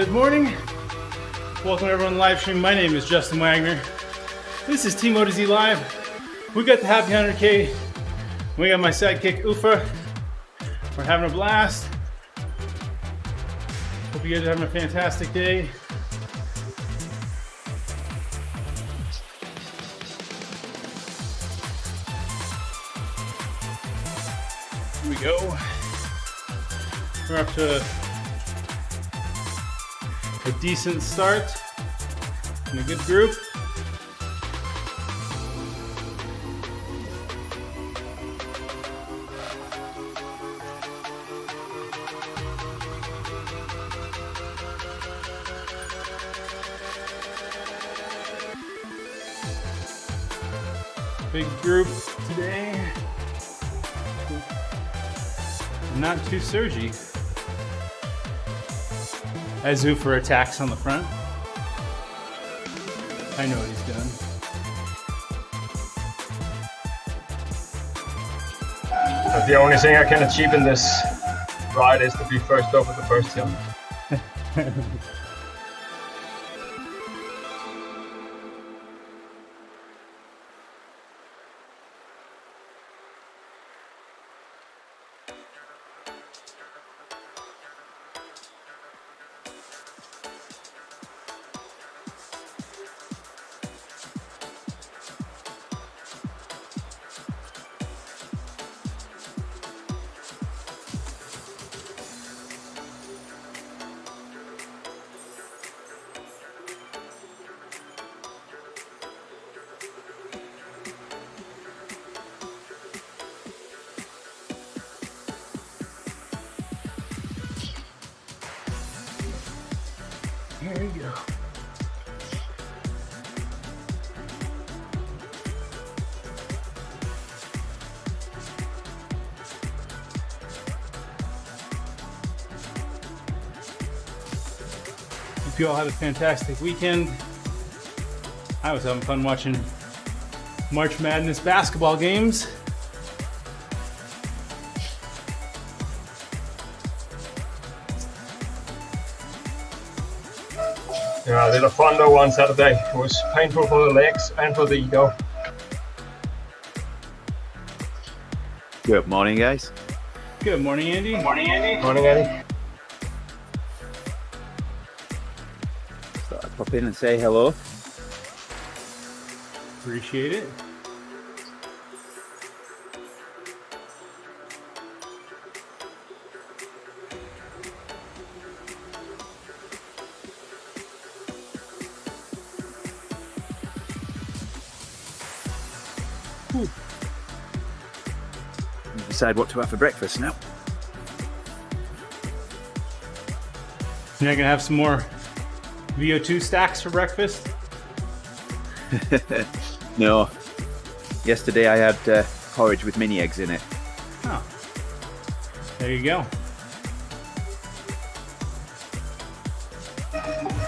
Good morning. Welcome everyone live stream. My name is Justin Wagner. This is TeamODZ Live. We got the Happy 100K. We got my sidekick Ufa. We're having a blast. Hope you guys are having a fantastic day. Here we go. We're up to a decent start and a good group. Big group today. Not too surgy. As Ufer attacks on the front. I know what he's doing. But the only thing I can achieve in this ride is to be first over the first hill. There you go. Hope you all had a fantastic weekend. I was having fun watching March Madness basketball games. Yeah, I did a fun though on Saturday. It was painful for the legs and for the ego. Good morning, guys. Good morning, Andy. Good morning, Andy. Morning, Andy. Thought I'd pop in and say hello. Appreciate it. Decide what to have for breakfast now. You're not gonna have some more VO2 stacks for breakfast? No. Yesterday I had porridge with mini eggs in it. Oh. There you go.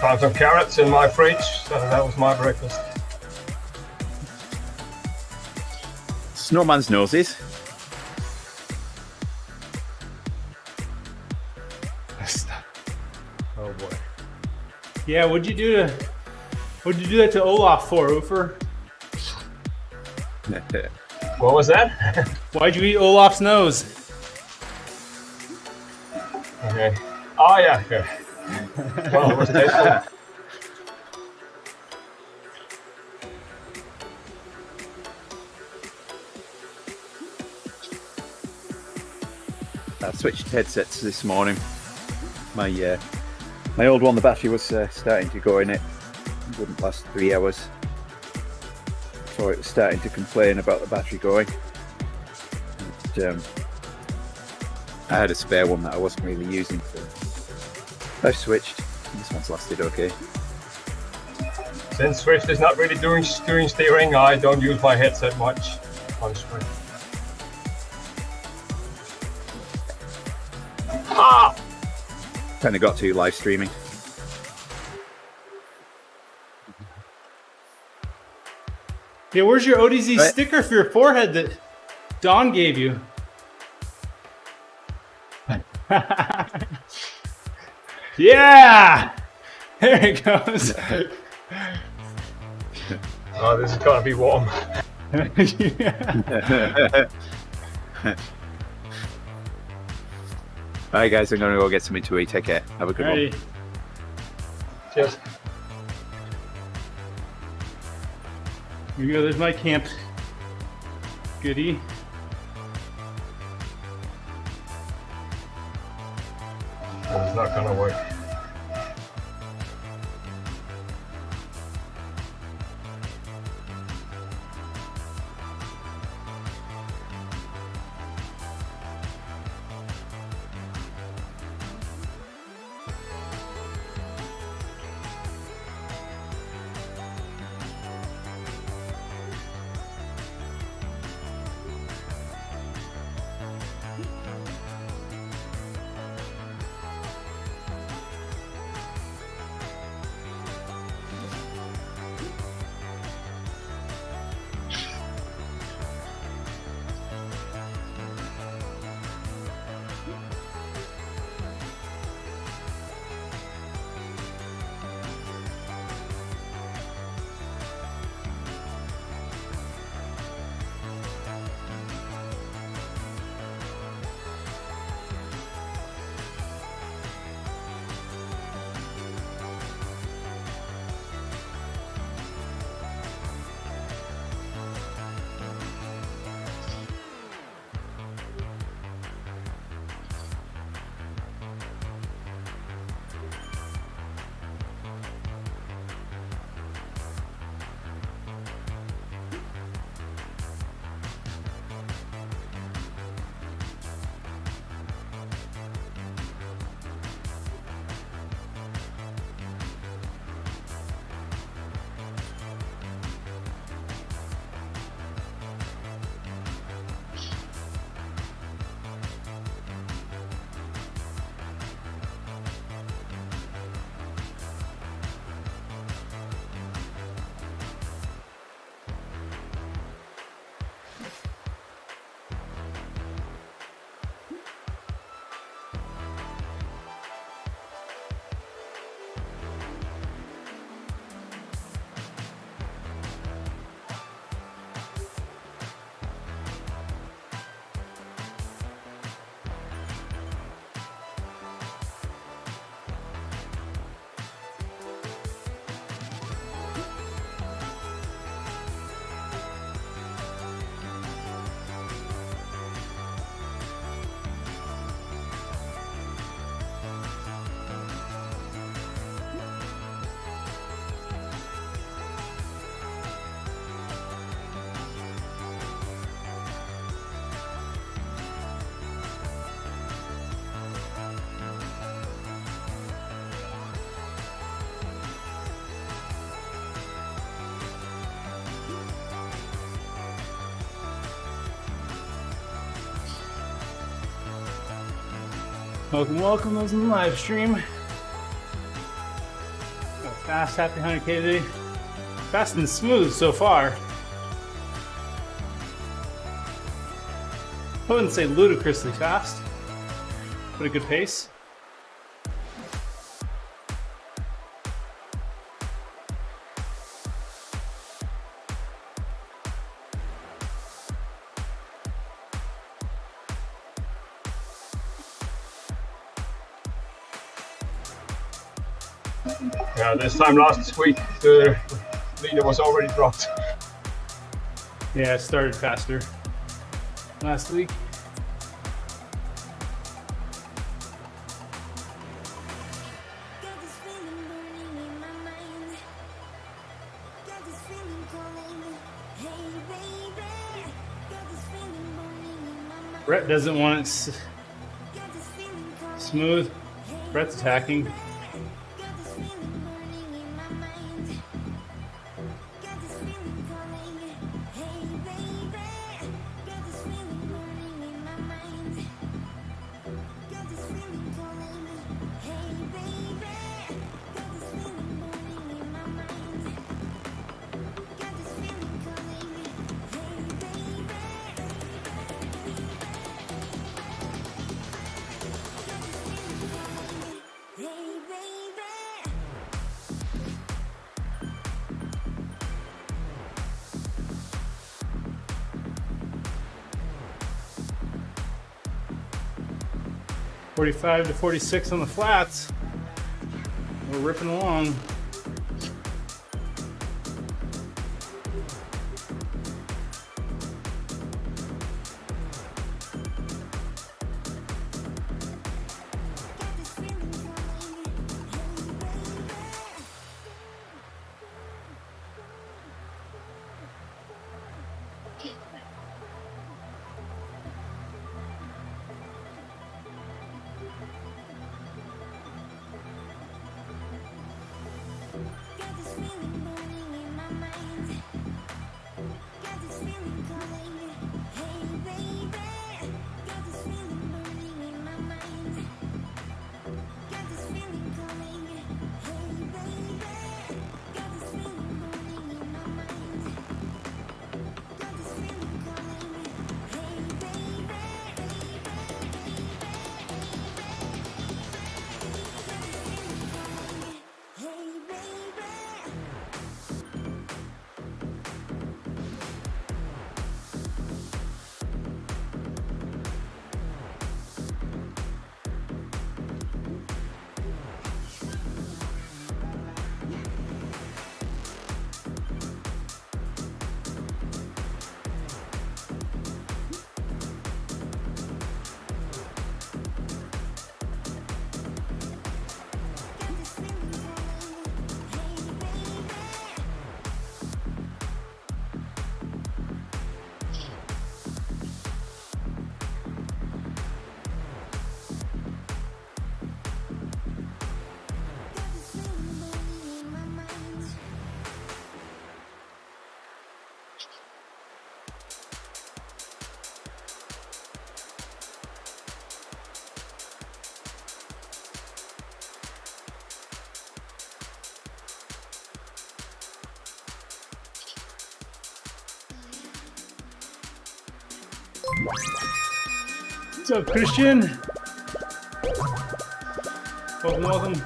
Found some carrots in my fridge, so that was my breakfast. Snowman's noses. Oh boy. Yeah, what'd you do that to Olaf for, Ufer? What was that? Why'd you eat Olaf's nose? Okay. Oh yeah, yeah. Well, it was tasty. I switched headsets this morning. My old one, the battery was starting to go in it. It wouldn't last 3 hours. So it was starting to complain about the battery going. And, I had a spare one that I wasn't really using, so I switched. This one's lasted okay. Since Swift is not really doing steering, I don't use my headset much on Swift. Ah! Kind of got to live streaming. Yeah, where's your ODZ sticker for your forehead that Don gave you? Yeah! There it goes. Oh, this is gonna be warm. Yeah. Alright guys, I'm gonna go get something to eat. Take care. Have a good one. Alrighty. Cheers. Here we go, there's my camp. Goodie. It's not gonna work. Welcome, welcome those in the live stream. Got a fast, happy 100K today. Fast and smooth so far. I wouldn't say ludicrously fast, but a good pace. Yeah, this time last week the leader was already dropped. Yeah, it started faster last week. Brett doesn't want it smooth. Brett's attacking. Hey 45 to 46 on the flats. We're ripping along. What's up, Christian? Welcome, welcome.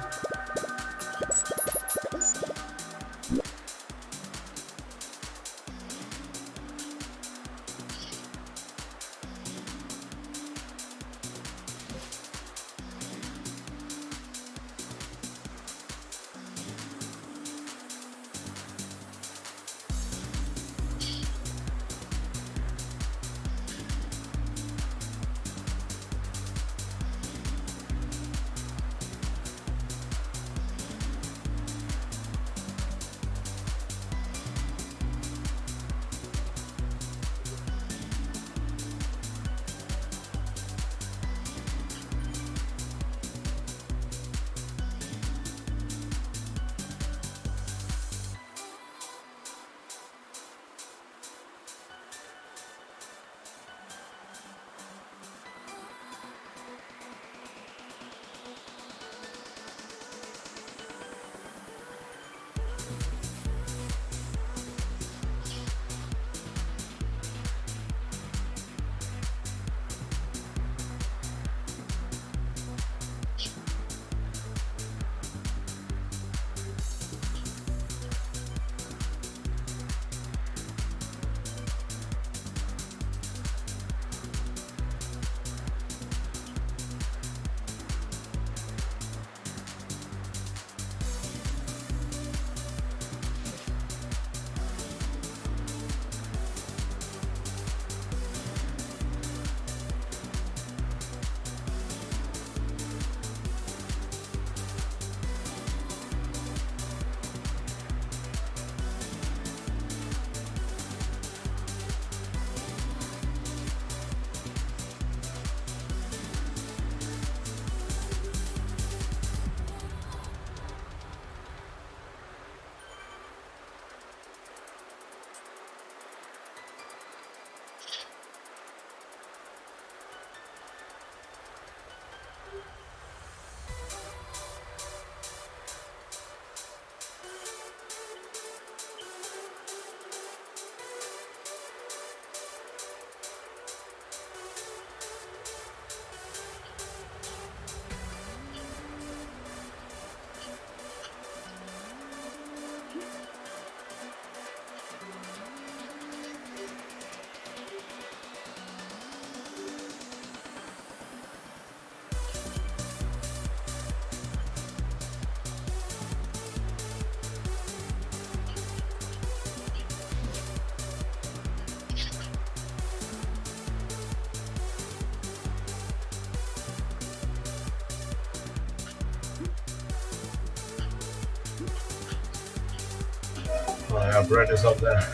Oh, yeah, Brett is up there.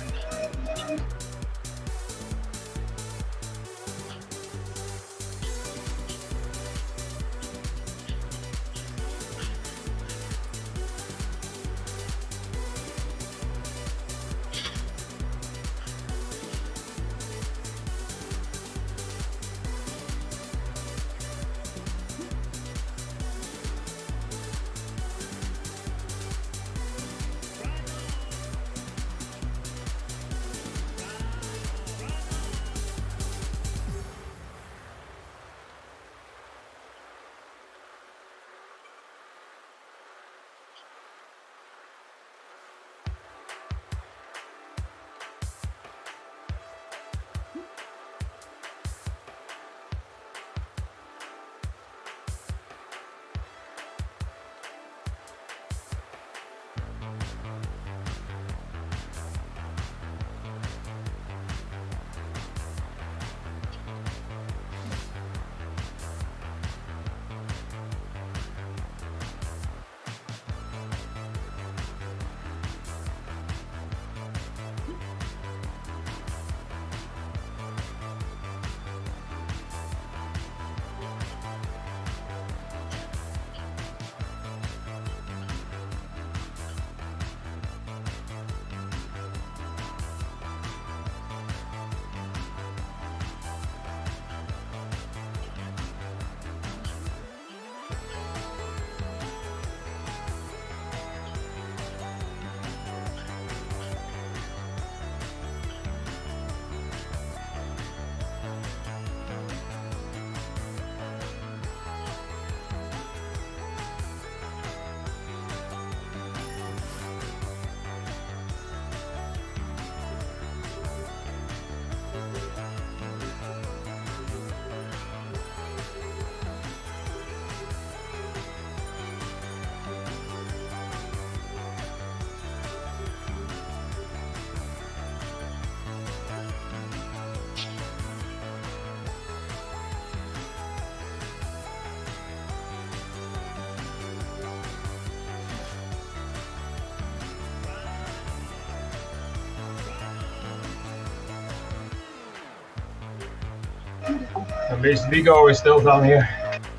At least Vigo is still down here.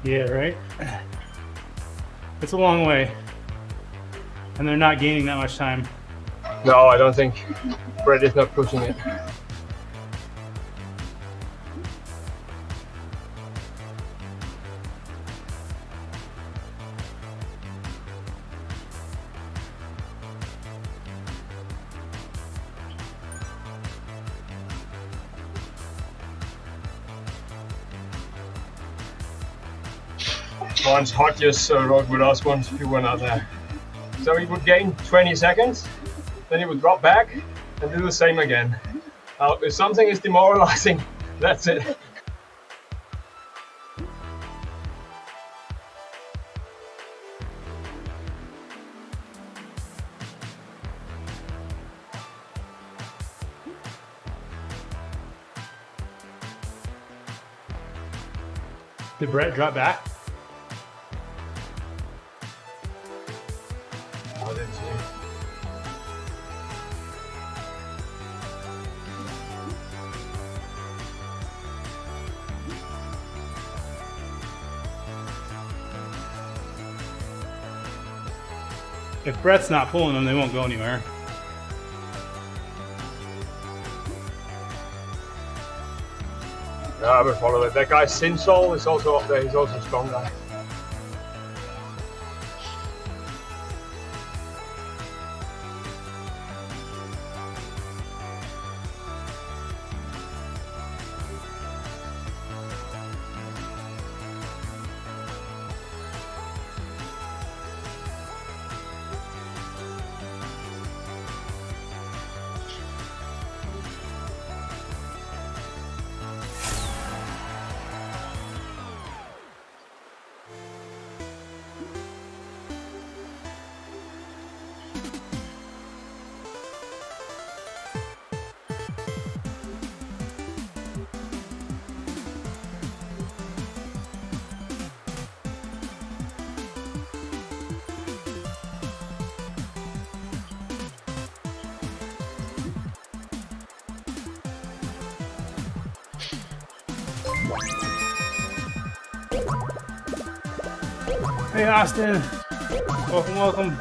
Yeah, right? It's a long way. And they're not gaining that much time. No, I don't think. Brett is not pushing it. Once Hodges rode with us once he went out there. So he would gain 20 seconds, then he would drop back and do the same again. If something is demoralizing, that's it. Did Brett drop back? I didn't see it. If Brett's not pulling them, they won't go anywhere. Yeah, I will follow it. That guy Sinsol is also up there. He's also a strong guy. Hey Austin, welcome, welcome.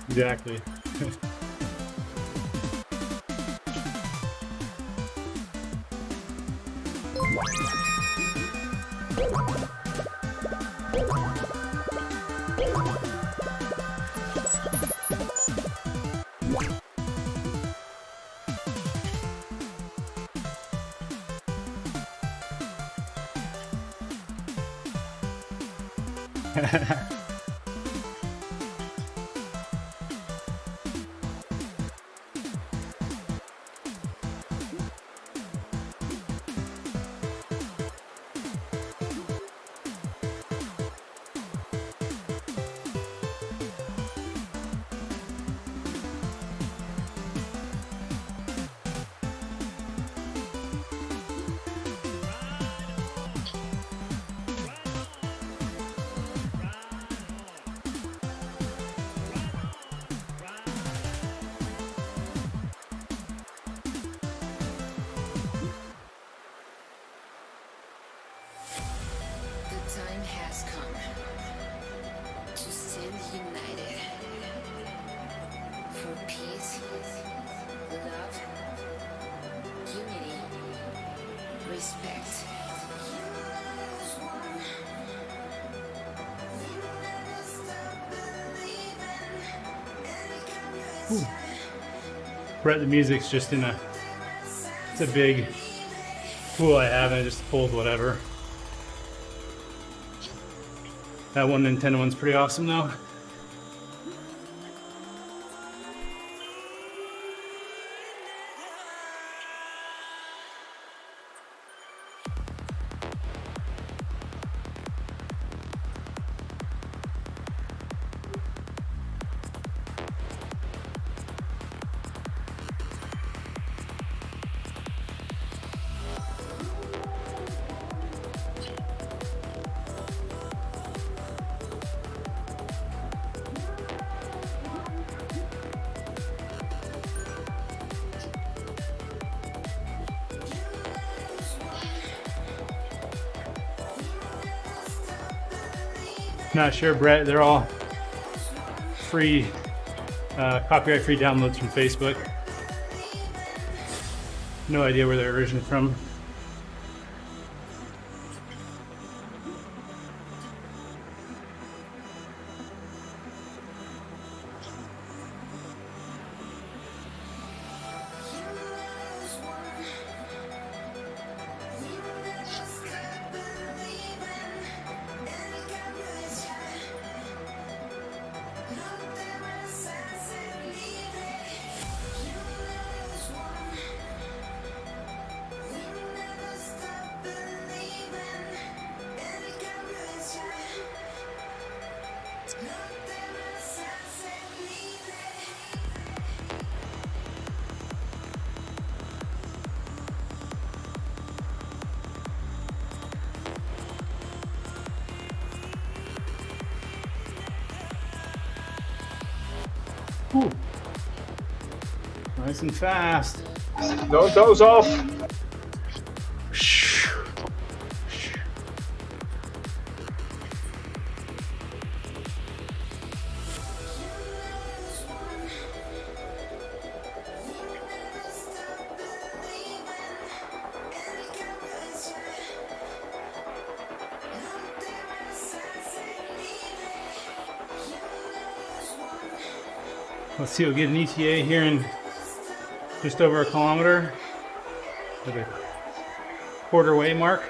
Exactly. The time has come to stand united for peace, love, unity, respect. Brett, the music's just in a, it's a big tool I have and it just pulls whatever. That one Nintendo one's pretty awesome though. Not sure, Brett. They're all free, copyright-free downloads from Facebook. No idea where they're originally from. Whew. Nice and fast. Don't doze off. Let's see, we'll get an ETA here in just over a kilometer at the quarter way mark.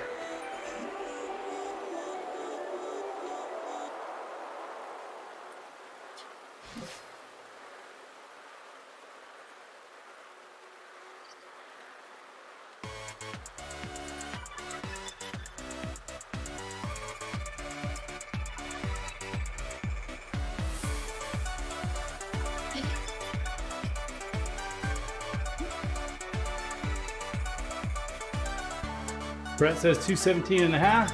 Brett says 2:17 and a half.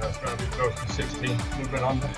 That's going to be close to 16, a little bit under.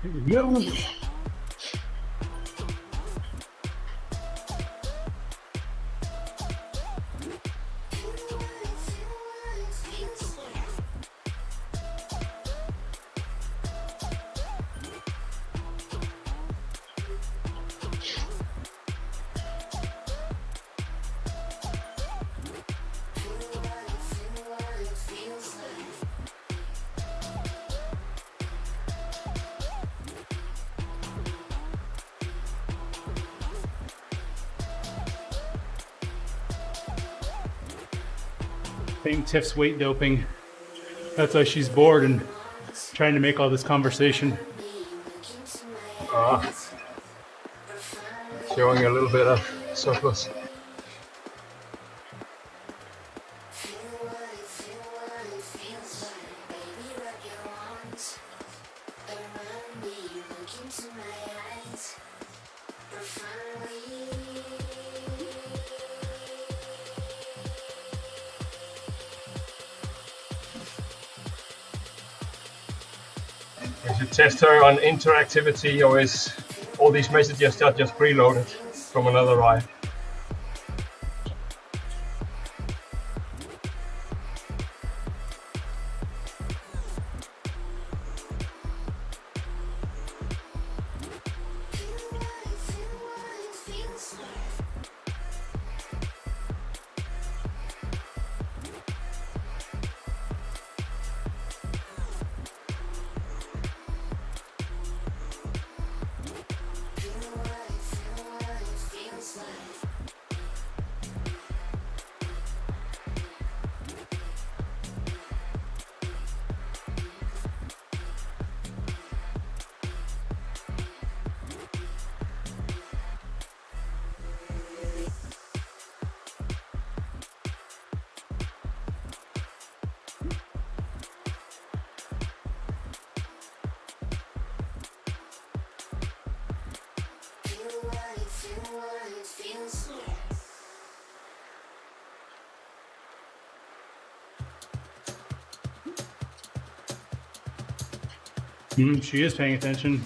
Here we go. I think Tiff's weight doping. That's why she's bored and trying to make all this conversation. Showing a little bit of surplus. We should test her on interactivity, or is all these messages are just preloaded from another ride? Feels like She is paying attention.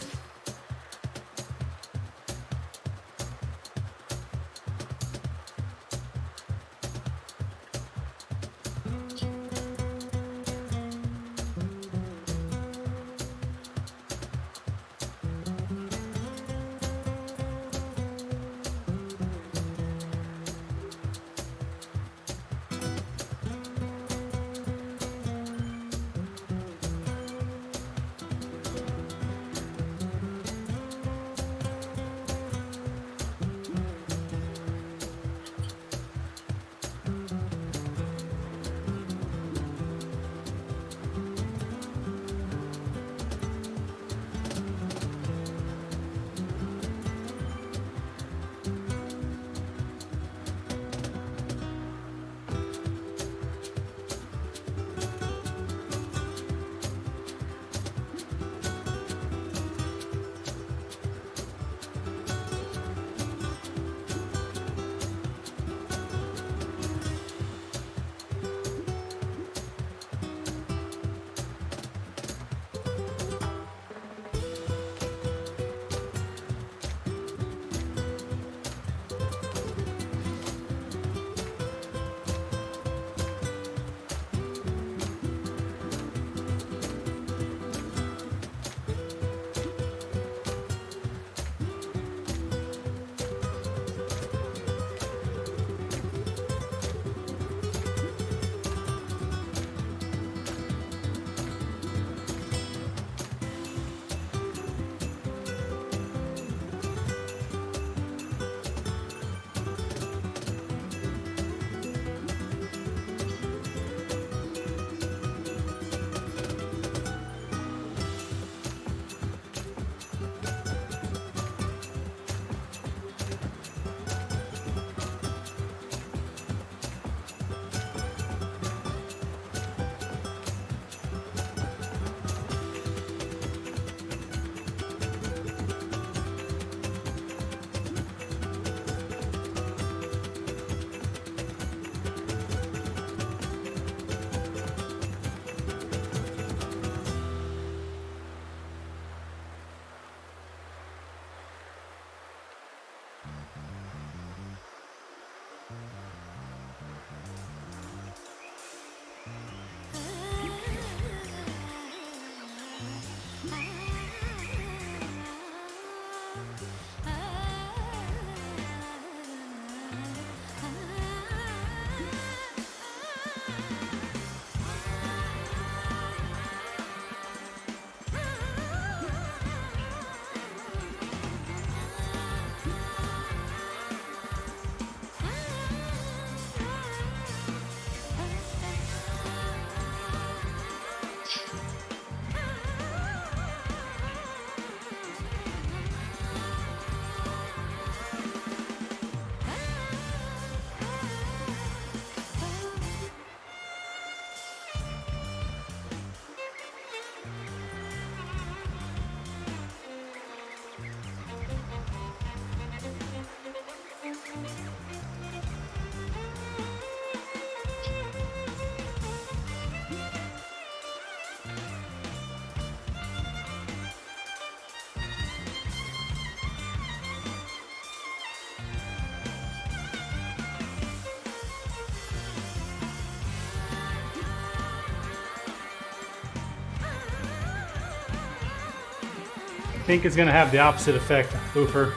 I think it's going to have the opposite effect, Hoofer.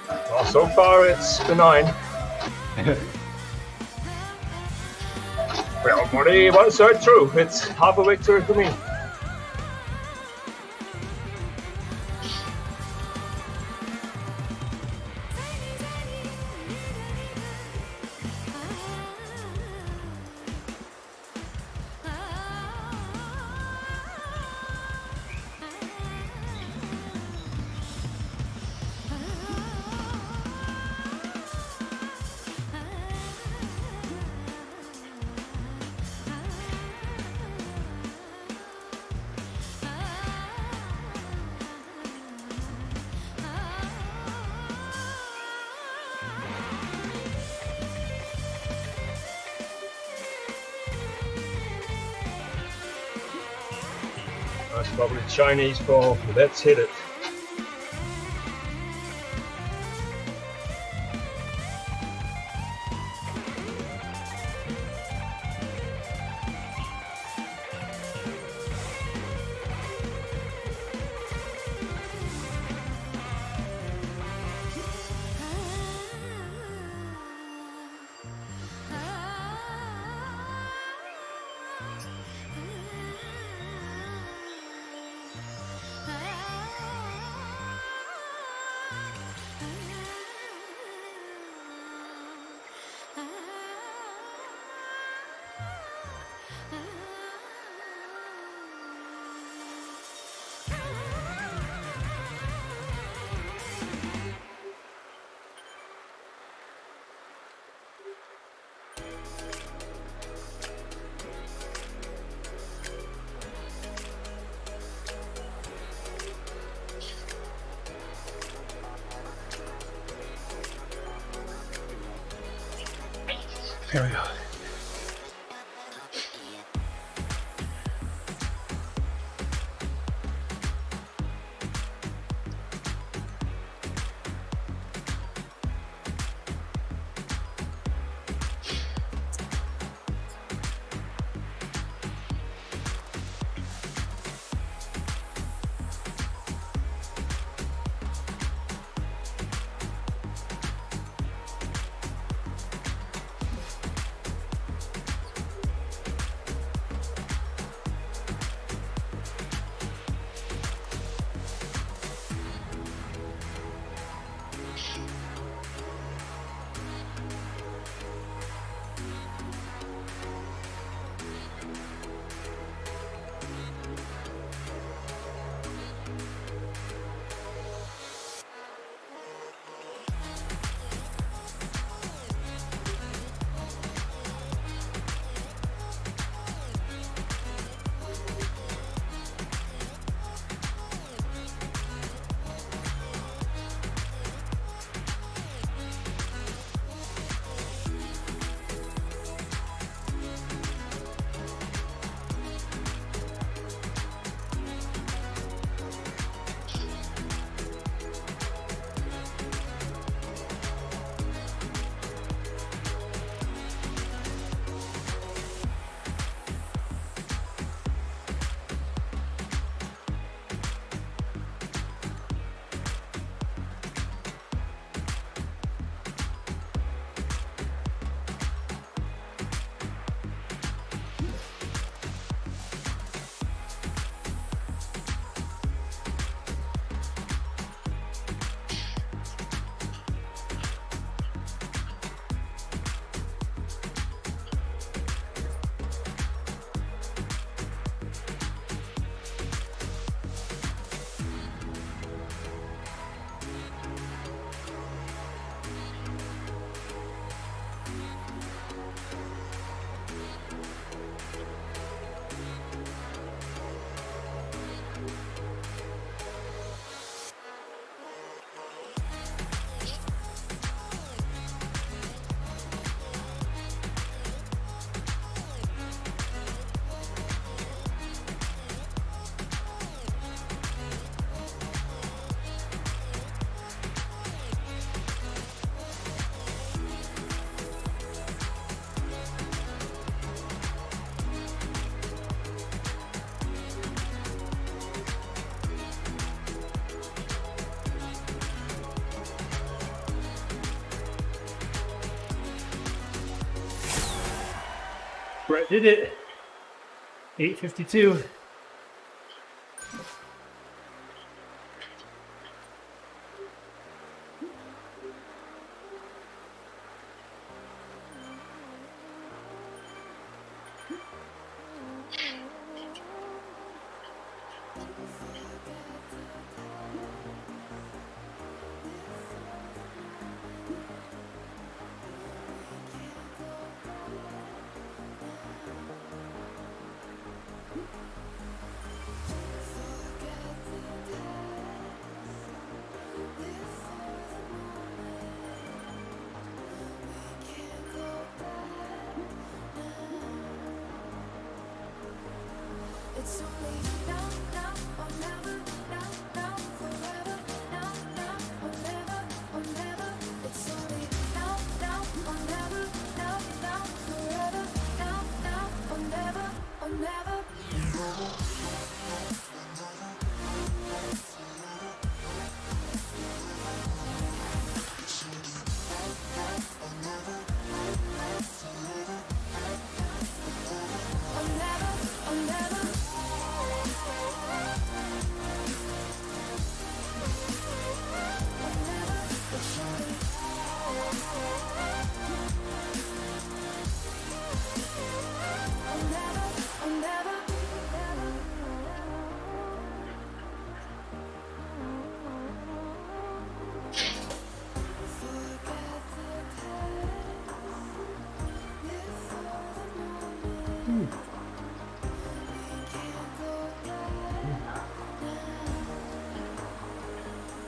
Well, so far it's benign. Well, I'm only 1/3 through. It's half a victory for me. That's probably Chinese for let's hit it. Here we go. Brett did it. 8:52.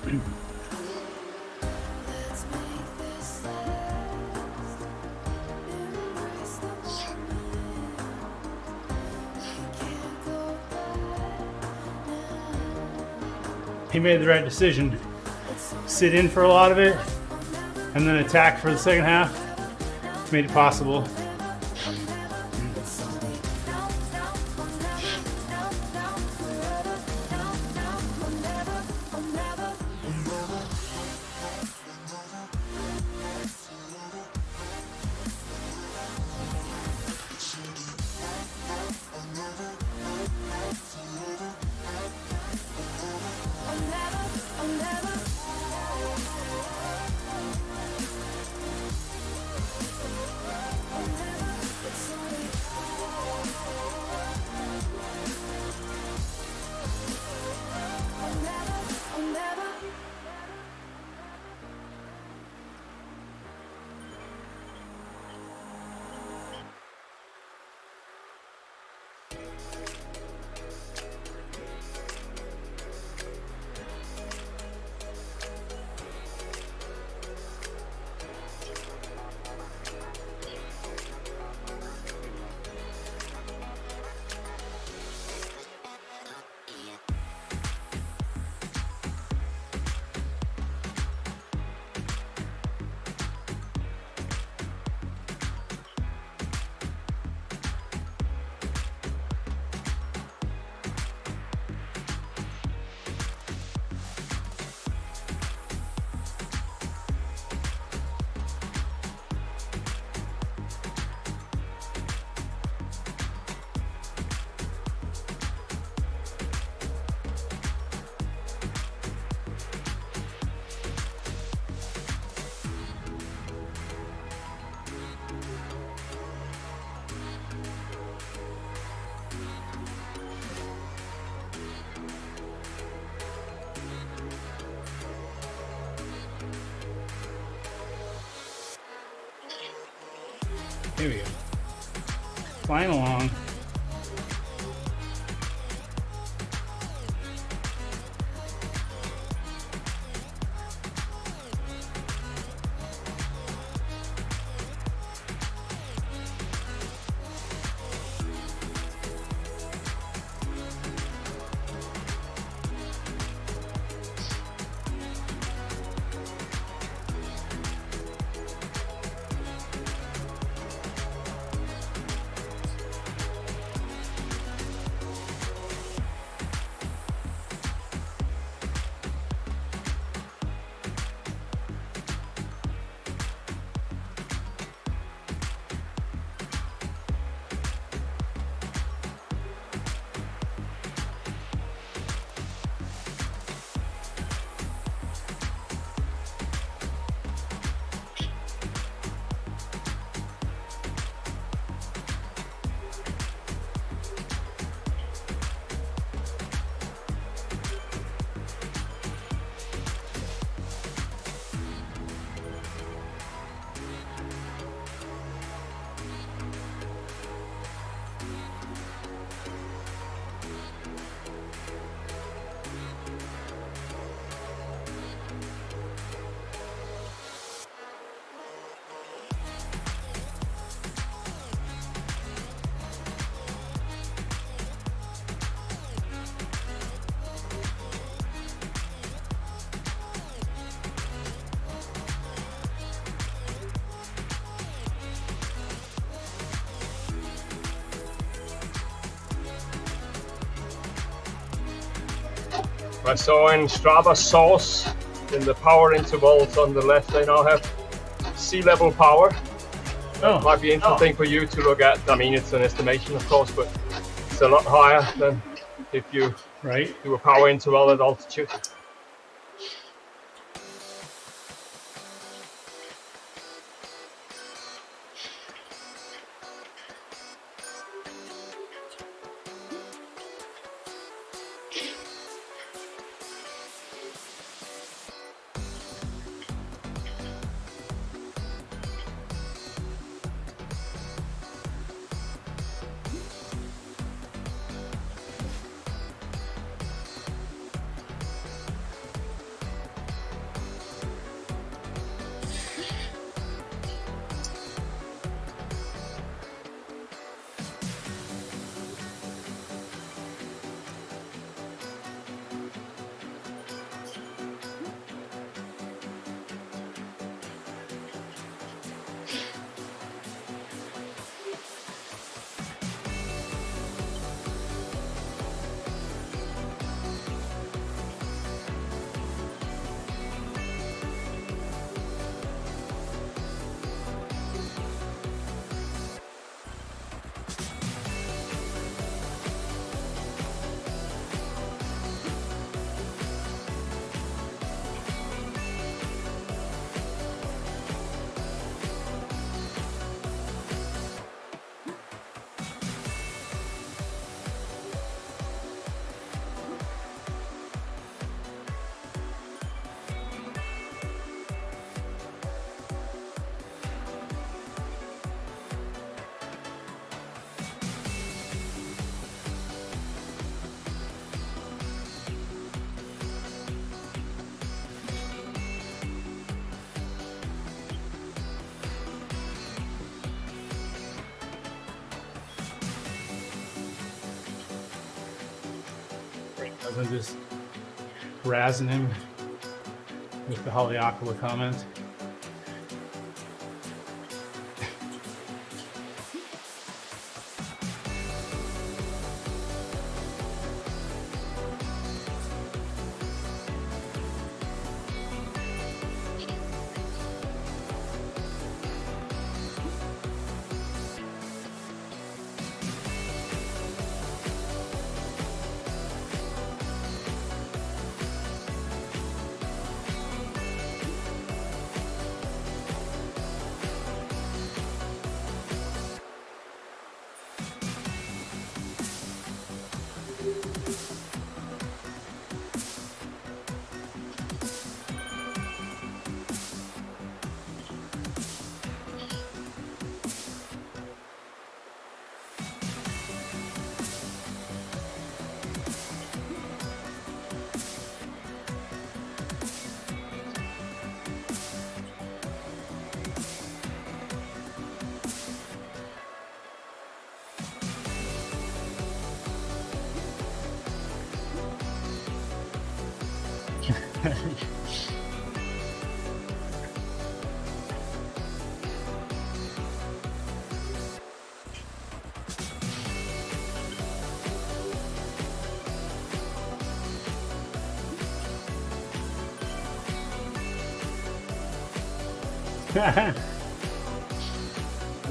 He made the right decision. Sit in for a lot of it and then attack for the second half. Made it possible. Here we go. Flying along. I saw in Strava source in the power intervals on the left, they now have sea level power. That might be interesting for you to look at. I mean, it's an estimation, of course, but it's a lot higher than if you do a power interval at altitude. I'm just razzing him with the Haleakala comment.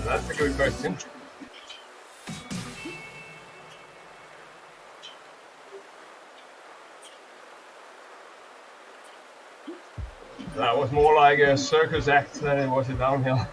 That's a good question. That was more like a circus act than it was a downhill.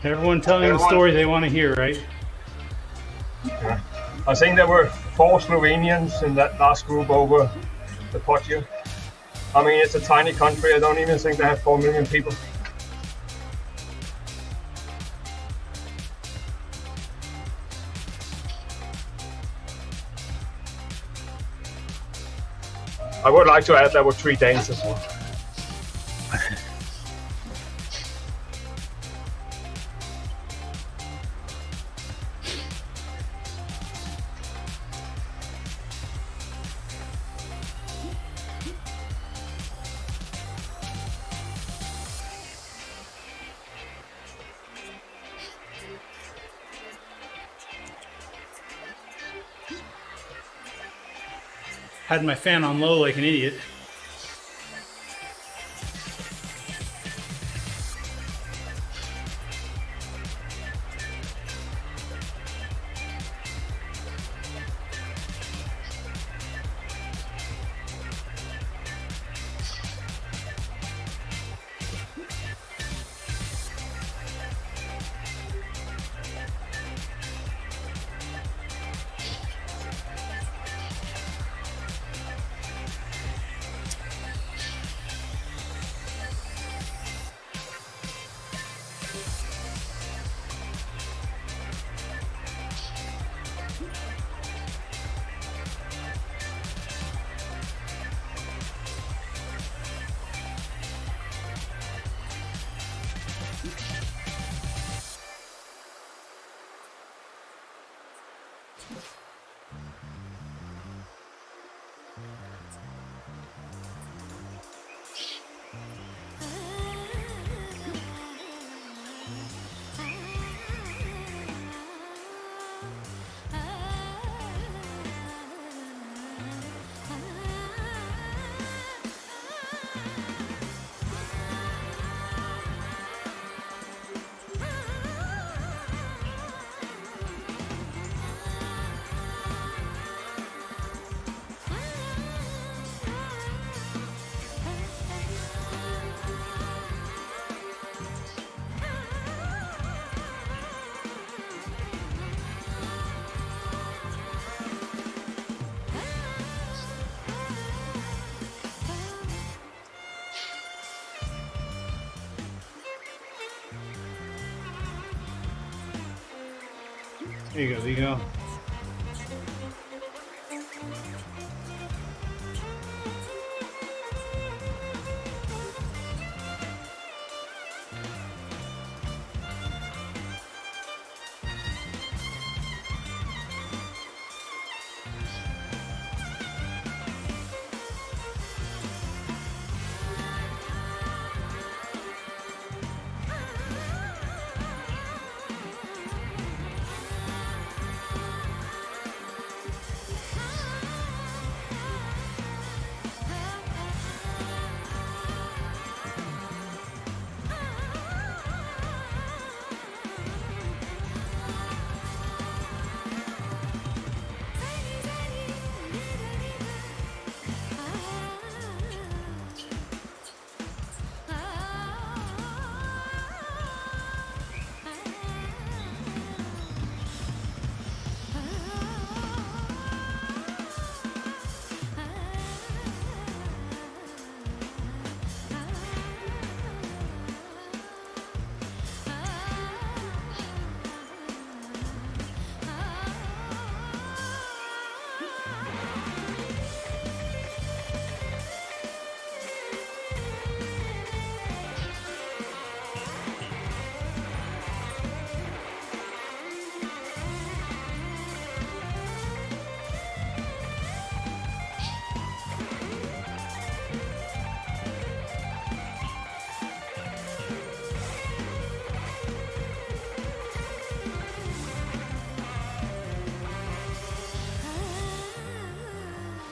Everyone telling the story they want to hear, right? Yeah. I think there were 4 Slovenians in that last group over the podium. I mean, it's a tiny country. I don't even think they have 4 million people. I would like to add there were 3 Danes as well. Had my fan on low like an idiot. There you go, there you go.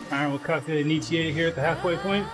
All right, we'll calculate an ETA here at the halfway point.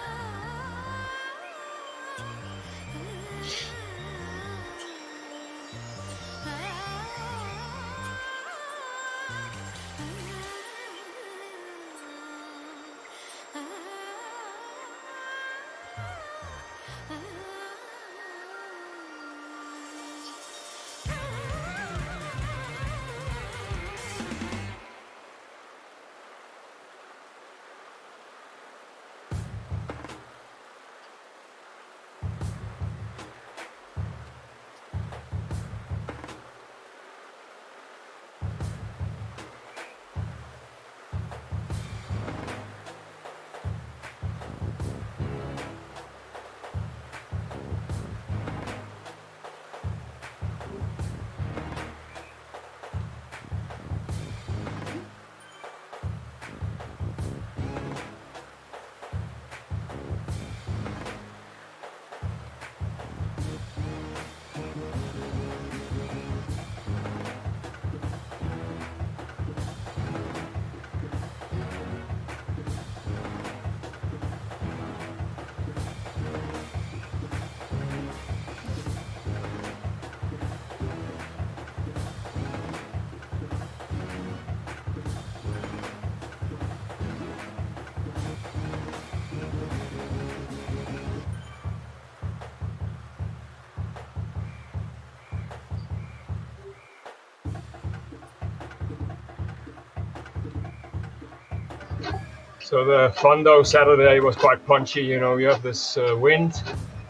So the Fondo Saturday was quite punchy. You know, you have this wind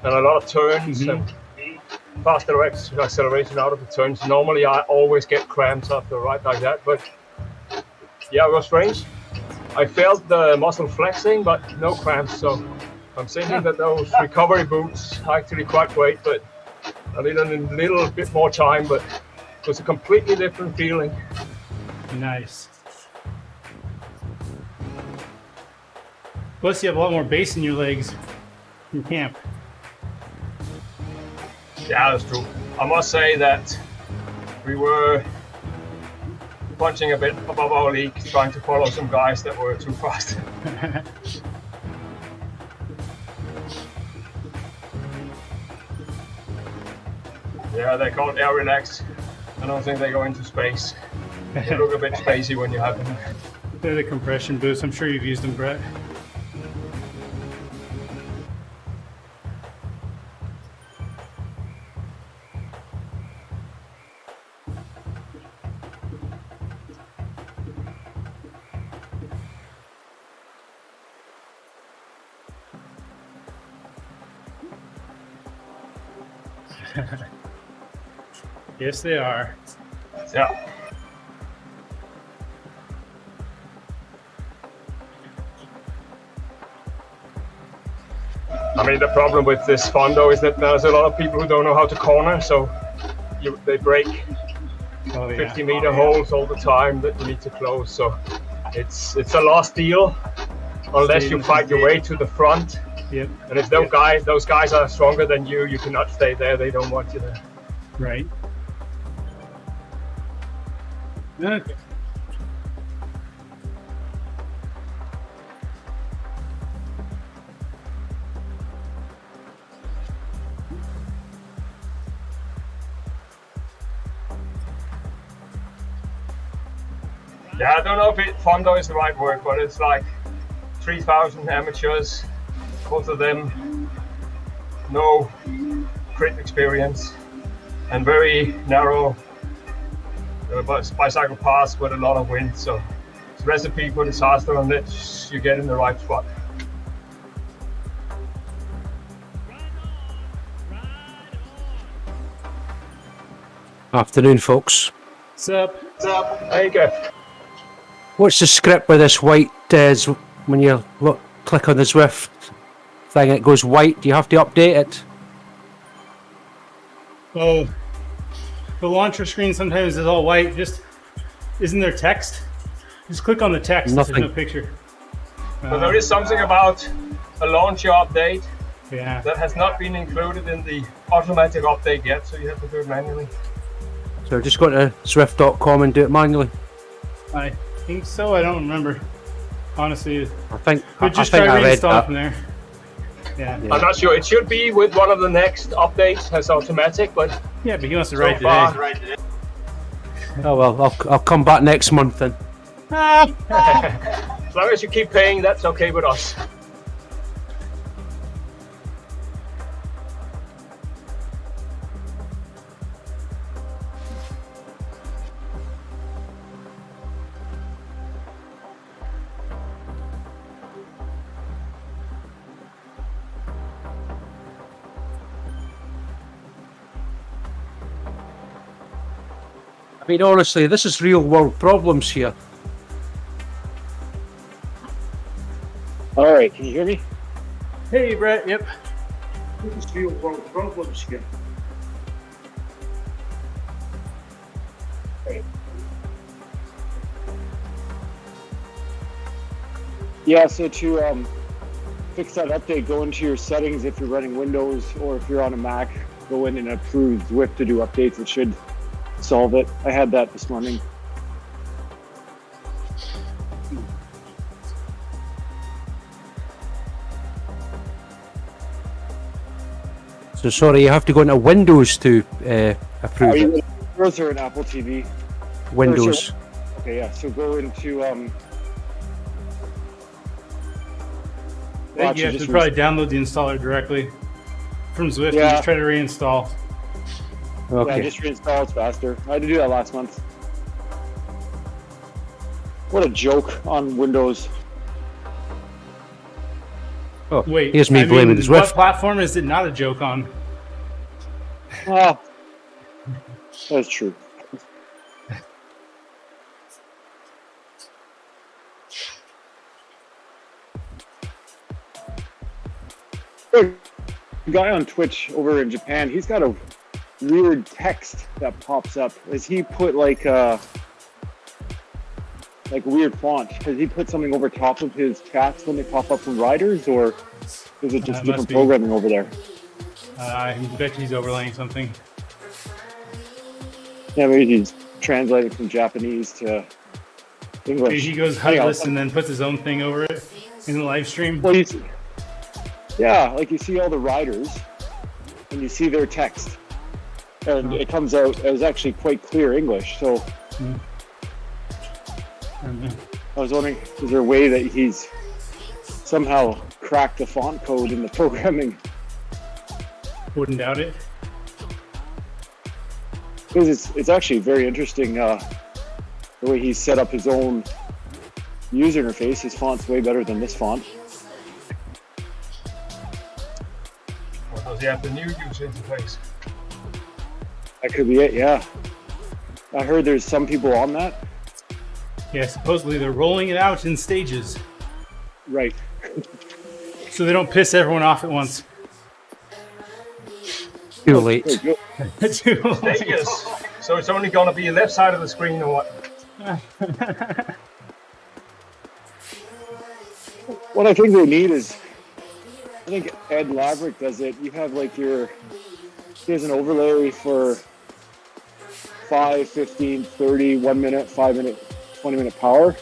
and a lot of turns and faster acceleration out of the turns. Normally, I always get cramps after a ride like that, but yeah, it was strange. I felt the muscle flexing, but no cramps. So I'm thinking that those recovery boots are actually quite great. But a little bit more time, but it was a completely different feeling. Nice. Plus, you have a lot more bass in your legs in camp. Yeah, that's true. I must say that we were punching a bit above our league, trying to follow some guys that were too fast. Yeah, they're called air relax. I don't think they go into space. They look a bit spacey when you have them. They're the compression boosts. I'm sure you've used them, Brett. Yes, they are. Yeah. I mean, the problem with this fondo is that there's a lot of people who don't know how to corner, so they break 50-meter holes all the time that you need to close. So it's a lost deal unless you fight your way to the front. Yep. And if those guys are stronger than you, you cannot stay there. They don't want you there. Right. Okay. Yeah, I don't know if fondo is the right word, but it's like 3,000 amateurs, both of them, no crit experience, and very narrow bicycle paths with a lot of wind. So it's a recipe for disaster unless you get in the right spot. Afternoon, folks. What's up? There you go. What's the script with this white? When you click on the Zwift thing, it goes white. Do you have to update it? Oh, the launcher screen sometimes is all white. Isn't there text? Just click on the text. Nothing. There's no picture. But there is something about a launcher update Yeah. that has not been included in the automatic update yet, so you have to do it manually. So just go to Zwift.com and do it manually. I think so. I don't remember. Honestly, I think but just I think try I read reinstall that. from there. Yeah. I'm not sure. It should be with one of the next updates as automatic, but Yeah, but he wants to so write far, today. Oh well, I'll come back next month then. as long as you keep paying, that's okay with us. I mean, honestly, this is real world problems here. All right, can you hear me? Hey, Brett. Yep. This is real world problems here. Yeah, so to fix that update, go into your settings if you're running Windows, or if you're on a Mac, go in and approve Zwift to do updates. It should solve it. I had that this morning. So sorry, you have to go into Windows to approve Are you it. in Windows or an Apple TV? Windows. Okay, yeah. So go into I think watch, you have to just probably download the installer directly from Zwift and Yeah. just try to reinstall. Okay. Yeah, just reinstall. It's faster. I had to do that last month. What a joke on Windows. Oh, Wait, here's me I blaming mean, the what Zwift. platform is it not a joke on? Ah, that's true. A guy on Twitch over in Japan, he's got a weird text that pops up. Has he put like a weird font? Has he put something over top of his chats when they pop up from riders, or is it just different programming over there? I bet he's overlaying something. Yeah, maybe he's translating from Japanese to English. Maybe he goes headless and then puts his own thing over it in the live stream. Well, yeah, like you see all the riders and you see their text, and it comes out as actually quite clear English. So I was wondering, is there a way that he's somehow cracked the font code in the programming? Wouldn't doubt it. Because it's actually very interesting the way he's set up his own user interface. His font's way better than this font. Or does he have the new user interface? That could be it, yeah. I heard there's some people on that. Yeah, supposedly they're rolling it out in stages, Right. so they don't piss everyone off at once. Too late. Very good. Stages. So it's only going to be left side of the screen or what? What I think they need is, I think Ed Laverick does it. You have like he has an overlay for 5, 15, 30, 1 minute, 5 minute, 20 minute power.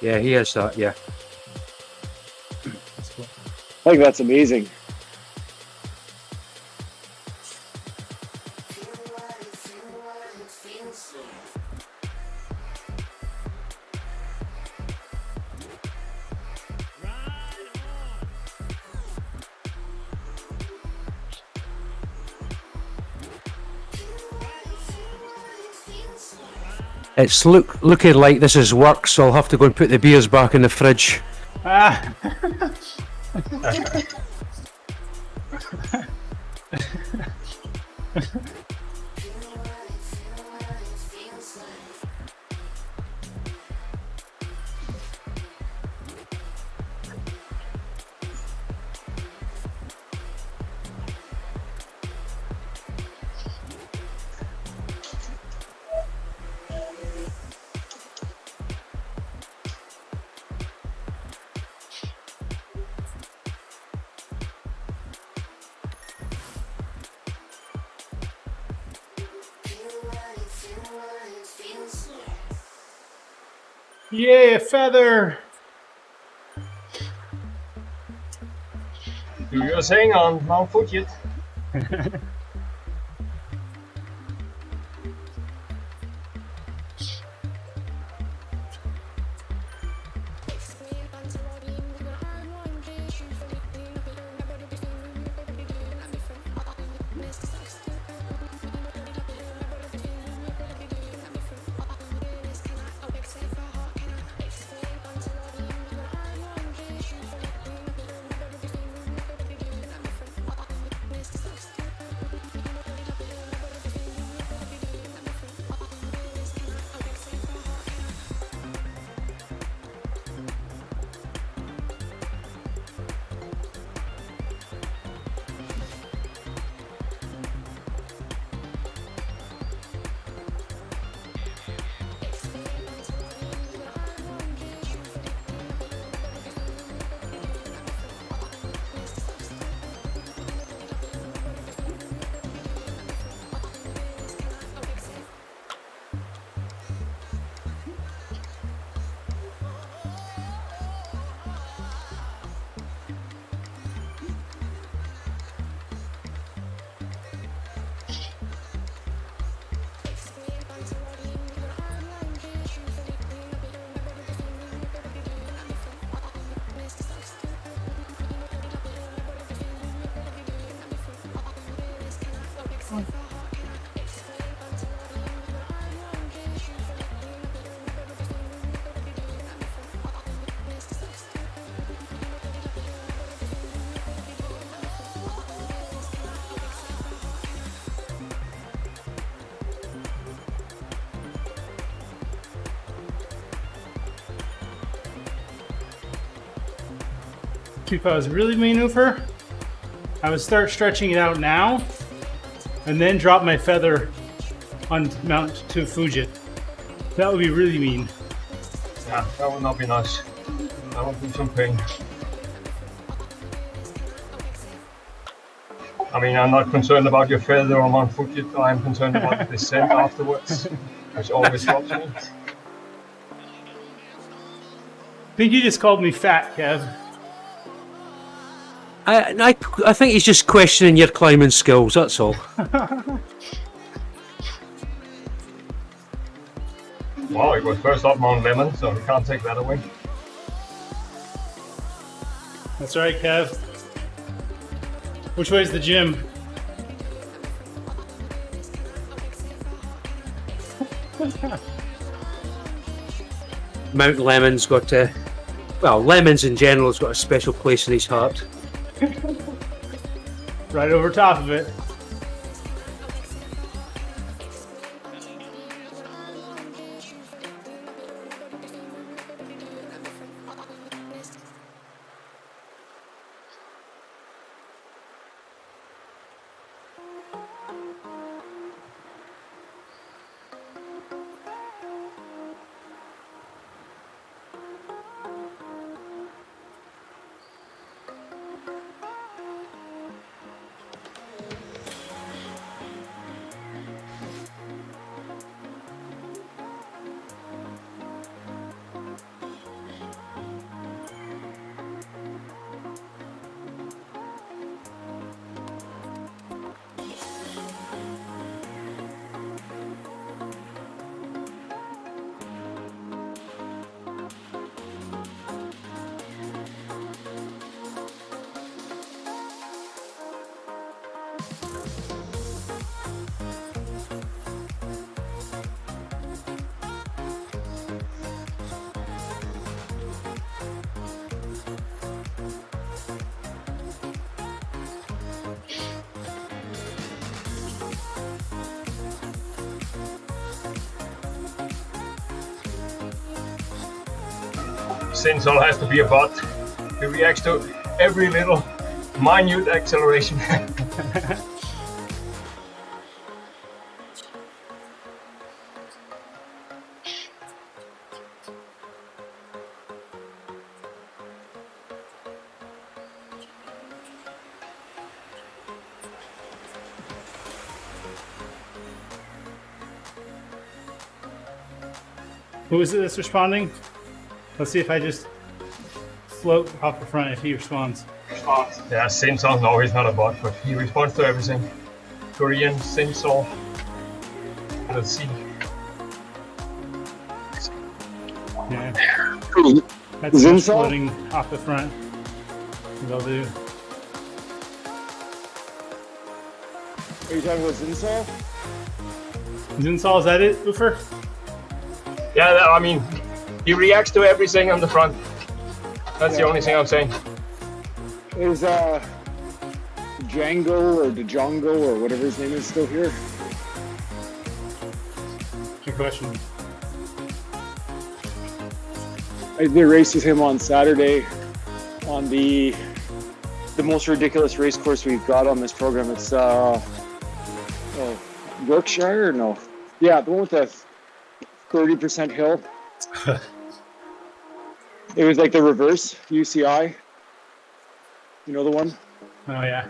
Yeah, he has that. Yeah. I think that's amazing. It's looking like this is work, so I'll have to go and put the beers back in the fridge. Ah. Yeah, feather. Do your thing on Mount Fuji. If I was really maneuver, I would start stretching it out now, and then drop my feather on Mount to Fujit. That would be really mean. Yeah, that would not be nice. That would be some pain. I mean, I'm not concerned about your feather on Mount Fuji. I'm concerned about the descent afterwards, which always stops me. I think you just called me fat, Kev. I think he's just questioning your climbing skills, that's all. Wow, it was first up Mount Lemon, so we can't take that away. That's right, Kev. Which way is the gym? Mount Lemon's got well, Lemons in general has got a special place in his heart. Right over top of it. Sinsol has to be a bot. He reacts to every little minute acceleration. Who is it that's responding? Let's see if I just float off the front if he responds. Yeah, Sinsol, no, he's not a bot, but he responds to everything. Korean, Sinsol. Let's see. Yeah. That's Zinsol? just floating off the front. They'll do. Are you talking about Zinsol? Zinsol, is that it, Ufer? Yeah, I mean, he reacts to everything on the front. That's the only thing I'm saying. Is Django or Django or whatever his name is still here? Good question. I did a race with him on Saturday on the most ridiculous race course we've got on this program. It's Yorkshire or no? Yeah, the one with the 30% hill. It was like the reverse UCI. You know the one? Oh, yeah.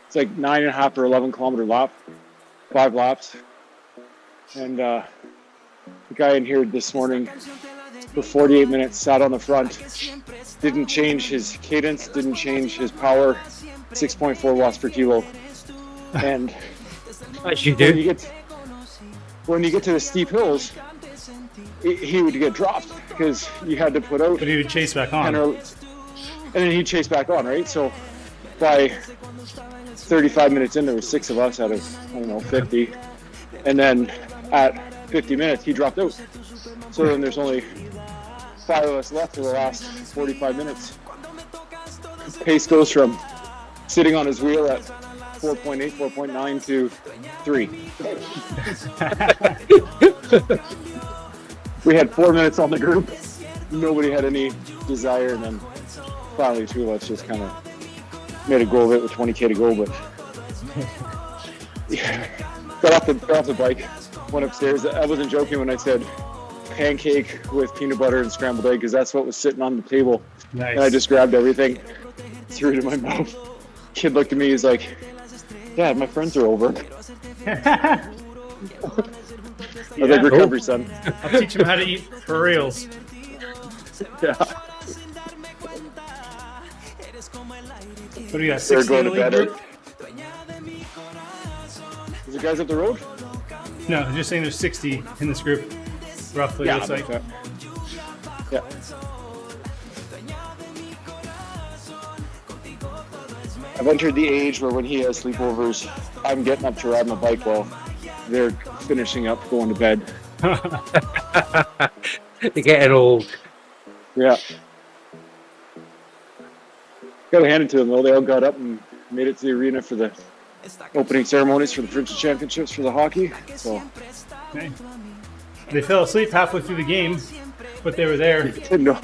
It's like 9.5 or 11 kilometer lap, 5 laps. And the guy in here this morning for 48 minutes sat on the front, didn't change his cadence, didn't change his power, 6.4 watts per kilo. And As you do. when you get to the steep hills, he would get dropped because you had to put out. But he would chase back on. And then he'd chase back on, right? So by 35 minutes in, there were 6 of us out of, 50. And then at 50 minutes, he dropped out. So then there's only 5 of us left for the last 45 minutes. His pace goes from sitting on his wheel at 4.8, 4.9 to 3. We had 4 minutes on the group. Nobody had any desire, and then finally 2 of us just kind of made a go of it with 20K to go. But got off the bike, went upstairs. I wasn't joking when I said pancake with peanut butter and scrambled egg, because that's what was sitting on the table. Nice. And I just grabbed everything, threw it in my mouth. Kid looked at me, he's like, Dad, my friends are over. I was like, recovery, son. I'll teach him how to eat for reals. Yeah. What do you got? They're 16 going to elite bed. group? Is the guys up the road? No, I'm just saying there's 60 in this group, roughly. Yeah, Looks like. Yeah. I've entered the age where when he has sleepovers, I'm getting up to ride my bike while they're finishing up going to bed. They're getting old. Yeah. Gotta hand it to them though. They all got up and made it to the arena for the opening ceremonies for the provincial championships for the hockey. So Okay. They fell asleep halfway through the game, but they were there. no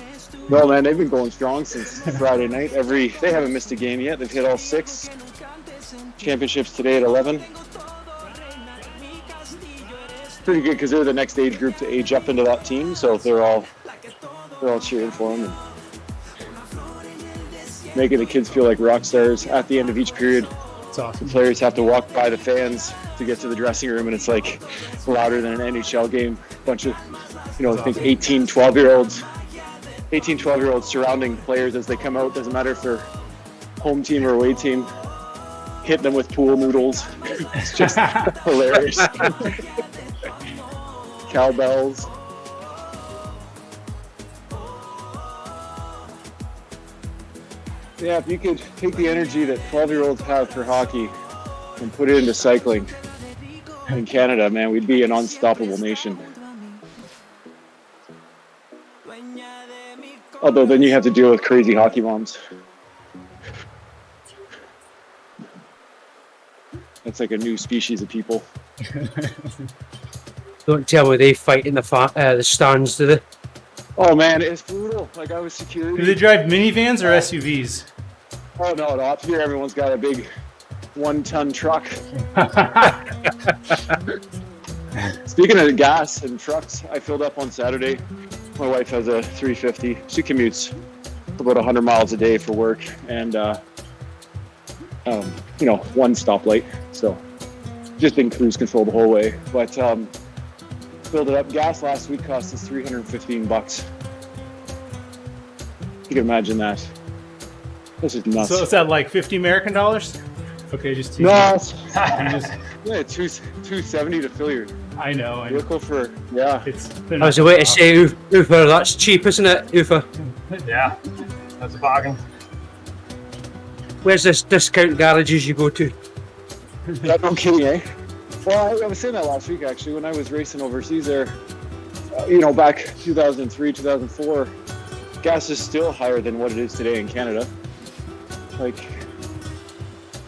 man, they've been going strong since Friday night. They haven't missed a game yet. They've hit all 6 championships today at 11. Pretty good because they're the next age group to age up into that team, so they're all cheering for them and making the kids feel like rock stars at the end of each period. It's awesome. The players have to walk by the fans to get to the dressing room, and it's like louder than an NHL game. Bunch of, I think 18, 12-year-olds surrounding players as they come out. Doesn't matter if they're home team or away team. Hit them with pool noodles. It's just hilarious. Cowbells. Yeah, if you could take the energy that 12-year-olds have for hockey and put it into cycling in Canada, man, we'd be an unstoppable nation. Although then you have to deal with crazy hockey moms. That's like a new species of people. Don't tell me they fight in the stands, do they? Oh man, it's brutal. Like I was security. Do they drive minivans or SUVs? Oh no, up here everyone's got a big 1-ton truck. Speaking of gas and trucks, I filled up on Saturday. My wife has a 350. She commutes about 100 miles a day for work, and one stoplight. So just in cruise control the whole way. But filled it up. Gas last week cost us $315. You can imagine that. This is nuts. So is that like 50 American dollars? Okay, just teasing. No, it's, just, yeah, $270 to fill your I know. vehicle for, yeah. I was away to say, Ufa, that's cheap, isn't it, Ufa? Yeah, that's a bargain. Where's this discount garages you go to? Yeah, no kidding, eh? Well, I was saying that last week, actually, when I was racing overseas there, back 2003, 2004, gas is still higher than what it is today in Canada. Like,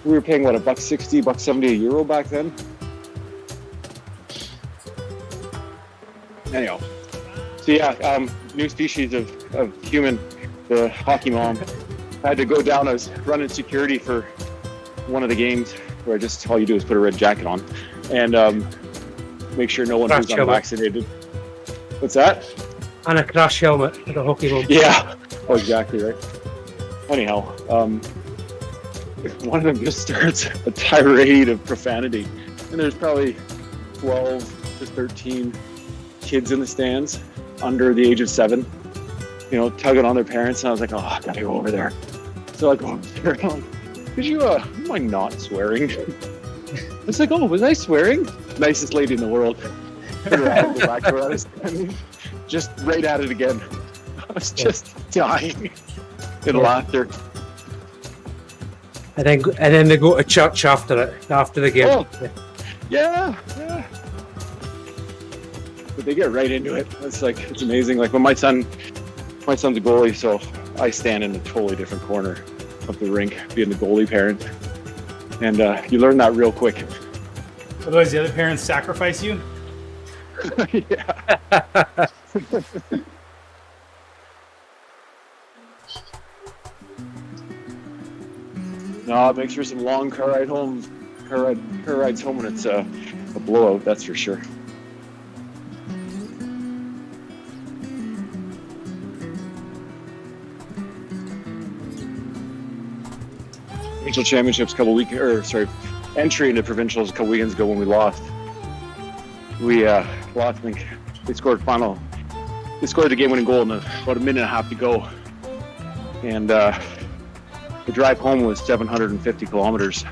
we were paying, what, $1.60, $1.70 a euro back then? Anyhow. So yeah, new species of human, the hockey mom. I had to go down, I was running security for one of the games where all you do is put a red jacket on and make sure no one who's unvaccinated. What's that? And a crash helmet at a hockey mom. Yeah. Oh, exactly right. Anyhow, one of them just starts a tirade of profanity, and there's probably 12 to 13 kids in the stands under the age of 7, tugging on their parents, and I was like, oh, I gotta go over there. So I go over there, and I'm like, am I not swearing? It's like, oh, was I swearing? Nicest lady in the world. Just right at it again. I was just dying in laughter. And then they go to church after the game. Oh, yeah. But they get right into it. It's amazing. Like when my son's a goalie, so I stand in a totally different corner of the rink, being the goalie parent. And you learn that real quick. Otherwise, the other parents sacrifice you? Yeah. No, make sure some long car ride home her rides home when it's a blowout, that's for sure. Provincial championships entry into provincials a couple weekends ago when we lost. We lost, I think they scored the game-winning goal in about a minute and a half to go. And the drive home was 750 kilometers.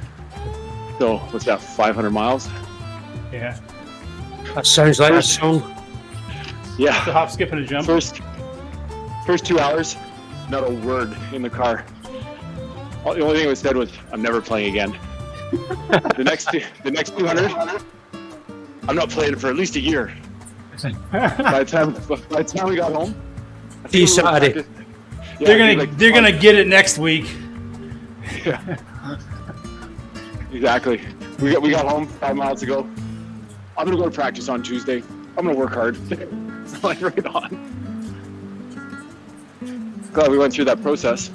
So what's that, 500 miles? Yeah. That sounds like a song. Yeah. The hop, skip, and a jump. First 2 hours, not a word in the car. The only thing it was said was, "I'm never playing again." The next 200, I'm not playing for at least a year. By the time we got home, See you Saturday. They're gonna get it next week. Yeah. Exactly. We got home 5 miles ago. I'm gonna go to practice on Tuesday. I'm gonna work hard. It's like right on. Glad we went through that process.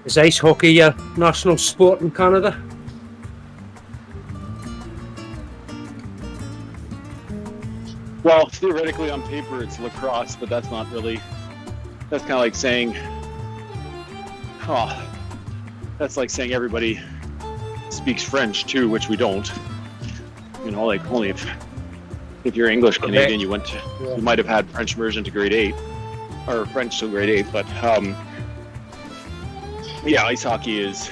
Is ice hockey your national sport in Canada? Well, theoretically on paper it's lacrosse, but that's not really. That's kind of like saying, that's like saying everybody speaks French too, which we don't. You know, like only if you're English Canadian, you might have had French immersion to grade 8, or French till grade 8. But yeah, ice hockey is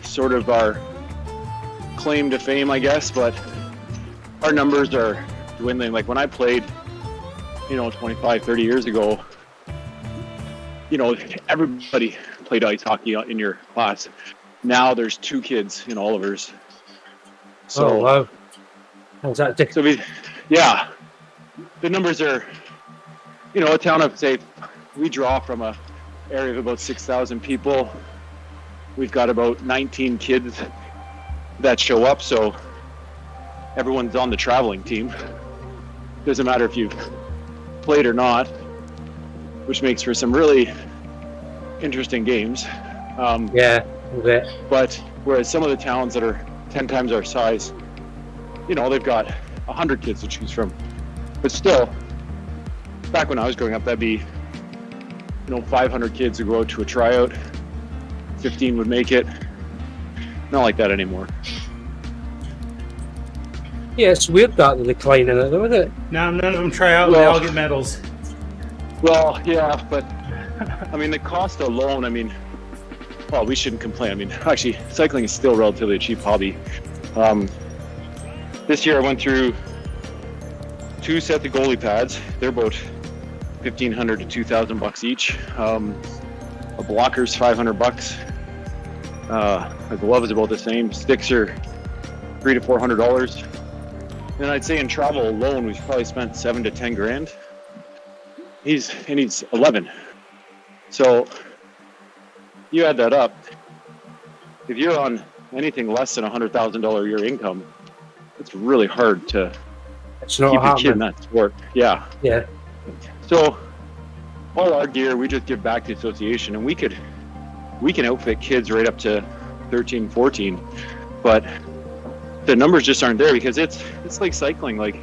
sort of our claim to fame, I guess. But our numbers are dwindling. Like when I played, 25, 30 years ago, everybody played ice hockey in your class. Now there's 2 kids in Oliver's. So, oh wow! How's that different? So the numbers are, a town of, say, we draw from a area of about 6,000 people. We've got about 19 kids that show up, so everyone's on the traveling team. Doesn't matter if you've played or not, which makes for some really interesting games. Yeah. But whereas some of the towns that are 10 times our size, they've got 100 kids to choose from. But still, back when I was growing up, that'd be 500 kids would go out to a tryout, 15 would make it. Not like that anymore. Yeah, it's weird that the decline in it, though, isn't it? Now none of them try out, they all get medals. Well, yeah, but the cost alone, we shouldn't complain. Actually, cycling is still relatively a cheap hobby. This year I went through 2 sets of goalie pads. They're about $1,500 to $2,000 each. A blocker's $500. A glove is about the same. Sticks are $300 to $400. And I'd say in travel alone, we've probably spent $7,000 to $10,000. He's 11. So you add that up. If you're on anything less than $100,000 a year income, it's really hard to It's not keep your kid in happening. that sport. Yeah. Yeah. So all our gear, we just give back to the association, and we can outfit kids right up to 13, 14, but the numbers just aren't there because it's like cycling. Like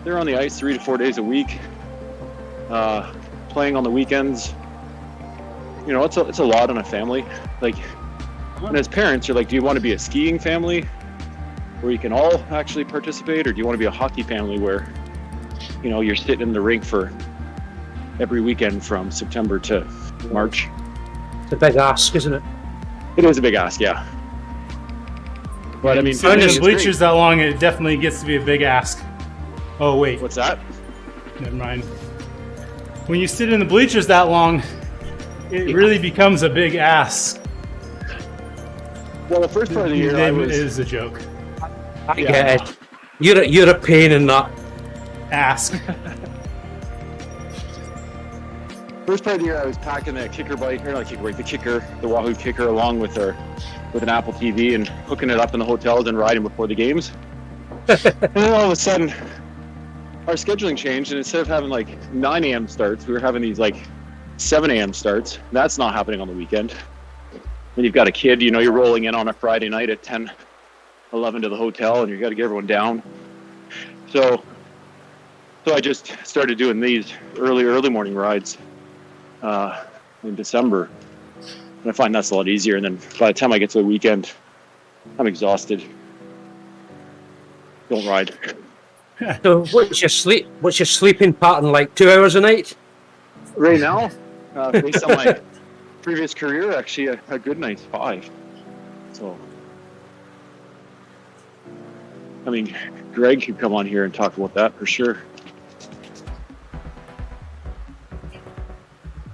they're on the ice 3 to 4 days a week, playing on the weekends. It's a lot on a family. Like, and as parents, you're like, do you want to be a skiing family where you can all actually participate, or do you want to be a hockey family where, you're sitting in the rink for every weekend from September to March. It's a big ask, isn't it? It is a big ask, yeah. But I mean, sitting in it's the great. bleachers that long, it definitely gets to be a big ask. Oh wait, What's that? never mind. When you sit in the bleachers that long, it really becomes a big ask. Well, the first part of the year, I It was is a joke. I get it. You're a pain in that. Ask. first part of the year I was packing the kicker bike, or not kicker bike, the kicker, the Wahoo kicker, along with an Apple TV and hooking it up in the hotels and riding before the games. And then all of a sudden, our scheduling changed, and instead of having like 9 a.m. starts, we were having these like 7 a.m. starts. That's not happening on the weekend. When you've got a kid, you're rolling in on a Friday night at 10, 11 to the hotel, and you got to get everyone down. So I just started doing these early morning rides in December. And I find that's a lot easier. And then by the time I get to the weekend, I'm exhausted. Don't ride. So what's your sleeping pattern like? 2 hours a night? Right now, based on my previous career, actually a good night's 5. So, I mean, Greg could come on here and talk about that for sure.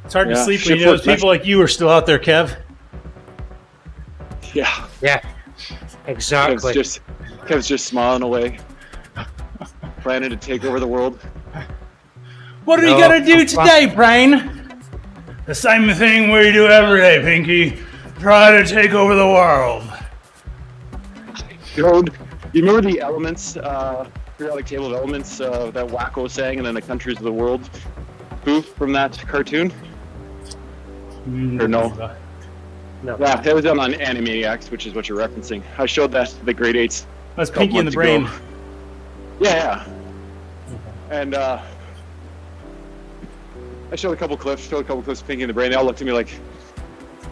It's hard to Yeah, sleep when you shift know work people like you are still out there, Kev. Yeah, Yeah, exactly. Kev's just smiling away, planning to take over the world. What are you gonna do today, Brain? The same thing we do every day, Pinky. Try to take over the world. You remember the Elements, periodic table of elements that Wacko sang, and then the countries of the world spoof from that cartoon? Or no? No. Yeah, it was done on Animaniacs, which is what you're referencing. I showed that to the grade 8s. That's Pinky in the Brain. Yeah. And I showed a couple clips of Pinky in the Brain. They all looked at me like,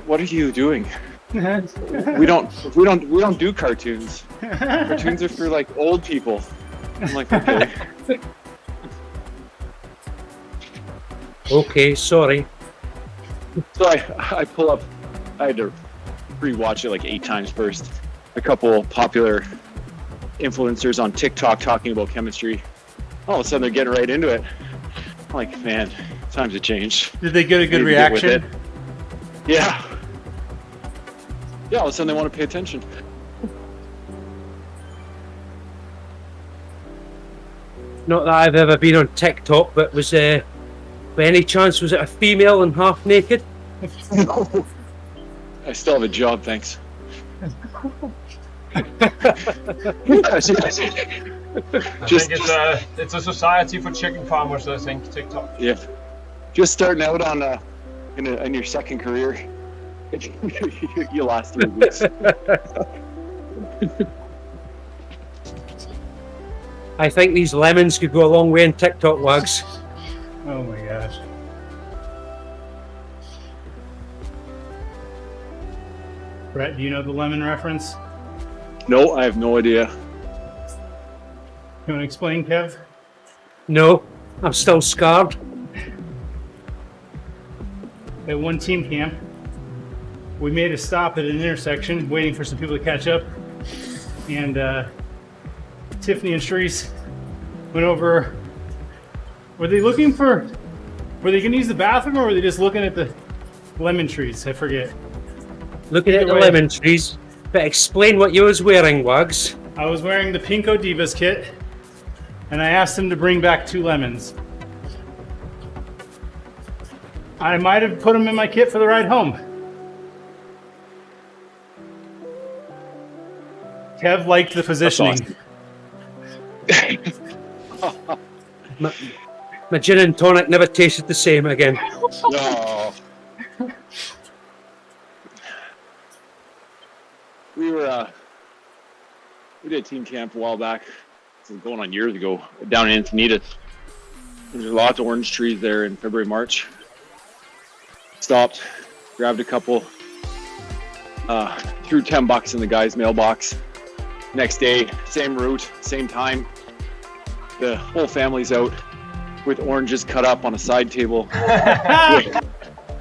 "What are you doing? We don't do cartoons. Cartoons are for like old people." I'm like, okay. Okay, sorry. So I pull up. I had to re-watch it like 8 times first. A couple popular influencers on TikTok talking about chemistry. All of a sudden they're getting right into it. I'm like, man, times have changed. Did they get a good Maybe get with reaction? it. Yeah. Yeah, all of a sudden they want to pay attention. Not that I've ever been on TikTok, but was by any chance was it a female and half naked? I still have a job, thanks. I think it's a society for chicken farmers, I think, TikTok. Yeah. Just starting out on in your second career. You last 3 weeks. I think these lemons could go a long way in TikTok, Wags. Oh my gosh. Brett, do you know the lemon reference? No, I have no idea. You want to explain, Kev? No, I'm still scarred. At one team camp, we made a stop at an intersection, waiting for some people to catch up. And Tiffany and Shreese went over. Were they going to use the bathroom, or were they just looking at the lemon trees? I forget. Looking at the lemon trees. But explain what you was wearing, Wags. I was wearing the TeamODZ kit, and I asked them to bring back 2 lemons. I might have put them in my kit for the ride home. Kev liked the positioning. Awesome. My gin and tonic never tasted the same again. No. We did team camp a while back. This is going on years ago, down in Encinitas. There's lots of orange trees there in February, March. Stopped, grabbed a couple, threw $10 in the guy's mailbox. Next day, same route, same time. The whole family's out. with oranges cut up on a side table,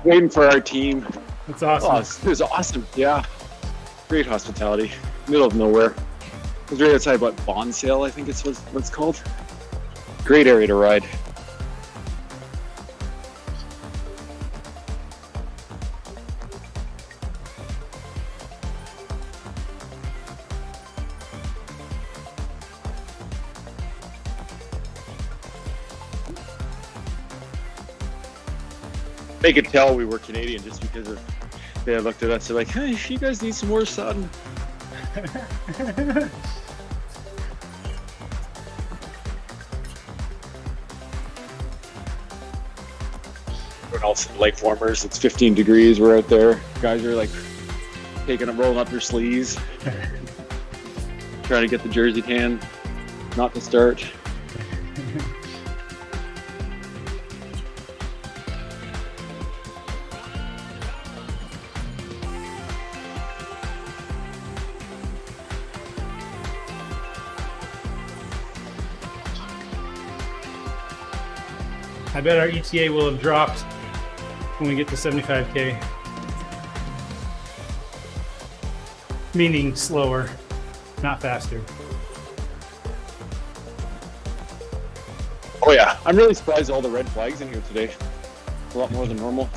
waiting for our team. That's awesome. Oh, it was awesome. Yeah, great hospitality. Middle of nowhere. It was right outside Bond Sale, I think it's what it's called. Great area to ride. They could tell we were Canadian just because of they looked at us. They're like, "Hey, you guys need some more sun." We're also lake warmers. It's 15 degrees. We're out there. Guys are like rolling up their sleeves, trying to get the jersey tan, not to start. I bet our ETA will have dropped when we get to 75K. Meaning slower, not faster. Oh yeah, I'm really surprised all the red flags in here today. A lot more than normal.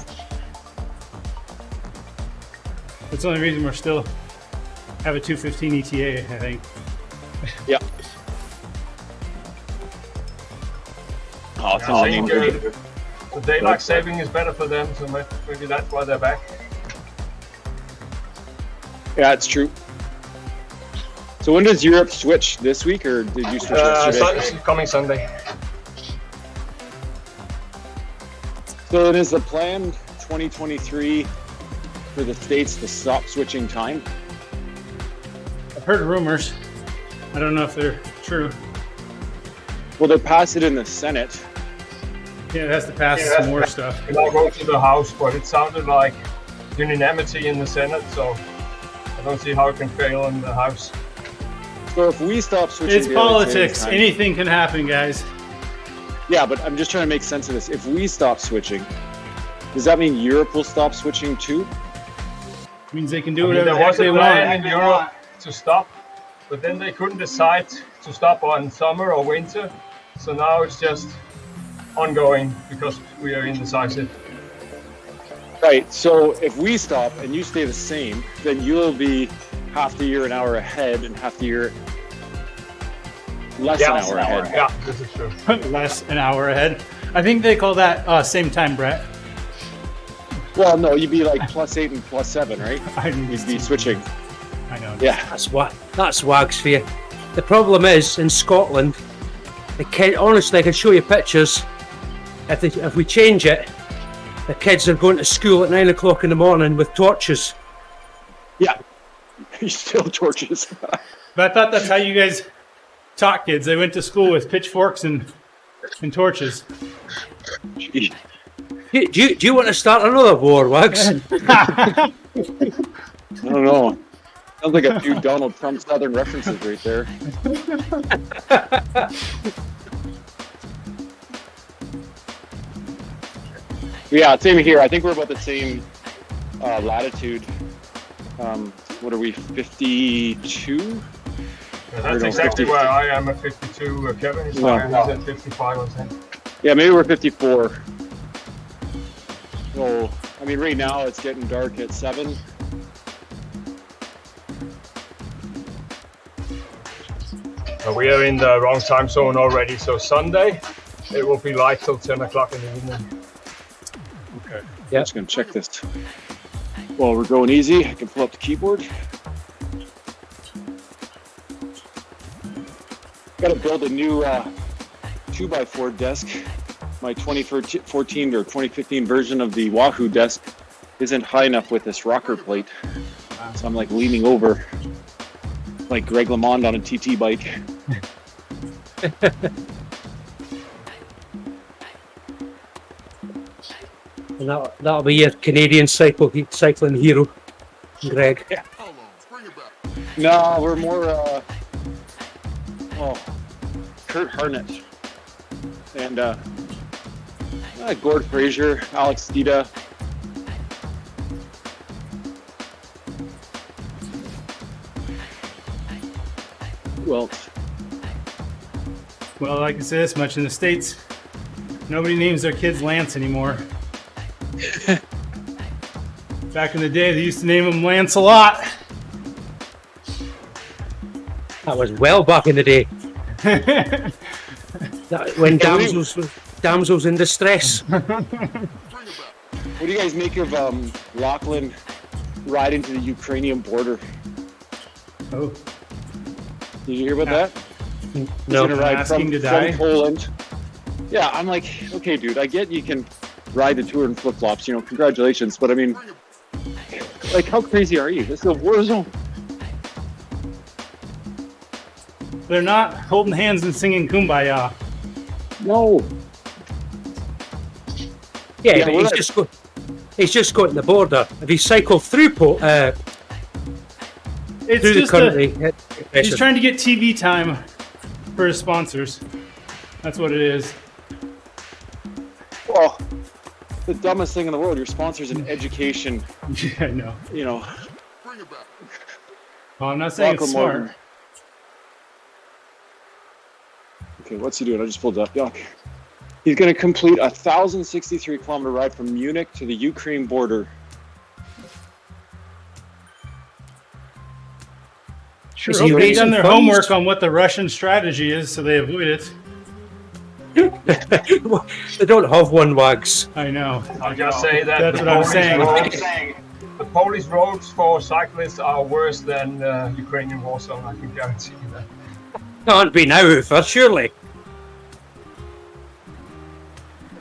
That's the only reason we're still have a 2:15 ETA, I think. Yeah. Oh, it's I think the daylight saving is better for them, so maybe that's why they're back. Yeah, it's true. So when does Europe switch? This week, or did you switch yesterday? Coming Sunday. So it is the plan 2023 for the States to stop switching time? I've heard rumors. I don't know if they're true. Well, they passed it in the Senate. Yeah, it has to pass some more stuff. It might go to the House, but it sounded like unanimity in the Senate, so I don't see how it can fail in the House. So if we stop switching It's politics. time, Anything can happen, guys. yeah, but I'm just trying to make sense of this. If we stop switching, does that mean Europe will stop switching too? Means they can do whatever There the heck was they a plan want. in Europe to stop, but then they couldn't decide to stop on summer or winter, so now it's just ongoing because we are indecisive. Right, so if we stop and you stay the same, then you'll be half the year an hour ahead and half the year less an hour ahead. Yeah, this is true. Less an hour ahead. I think they call that same time, Brett. Well, no, you'd be like +8 and +7, right? You'd be switching. I know. Yeah. That's wags for you. The problem is in Scotland, honestly, I can show you pictures. If we change it, the kids are going to school at 9 o'clock in the morning with torches. Yeah. Still torches. But I thought that's how you guys taught kids. They went to school with pitchforks and torches. Do you want to start another war, Wags? I don't know. Sounds like a few Donald Trump Southern references right there. Yeah, same here. I think we're about the same latitude. What are we, 52? Yeah, that's exactly where I am at 52. Kevin is at 55, I think. Yeah, maybe we're 54. So, I mean, right now it's getting dark at 7. We are in the wrong time zone already, so Sunday it will be light till 10 o'clock in the evening. Okay. Yeah. I'm just going to check this. While we're going easy, I can pull up the keyboard. Got to build a new 2x4 desk. My 2014 or 2015 version of the Wahoo desk isn't high enough with this rocker plate. So I'm like leaning over like Greg LeMond on a TT bike. And that'll be your Canadian cycling hero, Greg. Yeah. No, we're more Kurt Harnett and Gord Frazier, Alex Dita. Who else? Well, I can say this much: in the States, nobody names their kids Lance anymore. Back in the day, they used to name him Lance a lot. That was well back in the day. When damsels in distress. What do you guys make of Lachlan riding to the Ukrainian border? Oh, Did you hear about that? No. He's gonna ride Asking to die? from Poland. Yeah, I'm like, okay, dude, I get you can ride the tour in flip-flops, you know, congratulations, but I mean, like, how crazy are you? This is a war zone. they're not holding hands and singing Kumbaya. No. Yeah, Yeah, but well, he's just got to the border. If he cycled through It's through the just country, he's trying to get TV time for his sponsors. That's what it is. Oh, the dumbest thing in the world. Your sponsor's an education, Yeah, I know. you know. Well, I'm not saying it's Lachlan smart. Morgan. Okay, what's he doing? I just pulled up. Yeah. He's going to complete a 1,063-kilometer ride from Munich to the Ukraine border. Sure, Is he hope they've done raising their funds? homework on what the Russian strategy is, so they avoid it. They don't have one, Wags. I know. I'll just say that That's the what I'm Polish saying. the Polish roads for cyclists are worse than Ukrainian war zone. I can guarantee you that. Can't be now, for surely.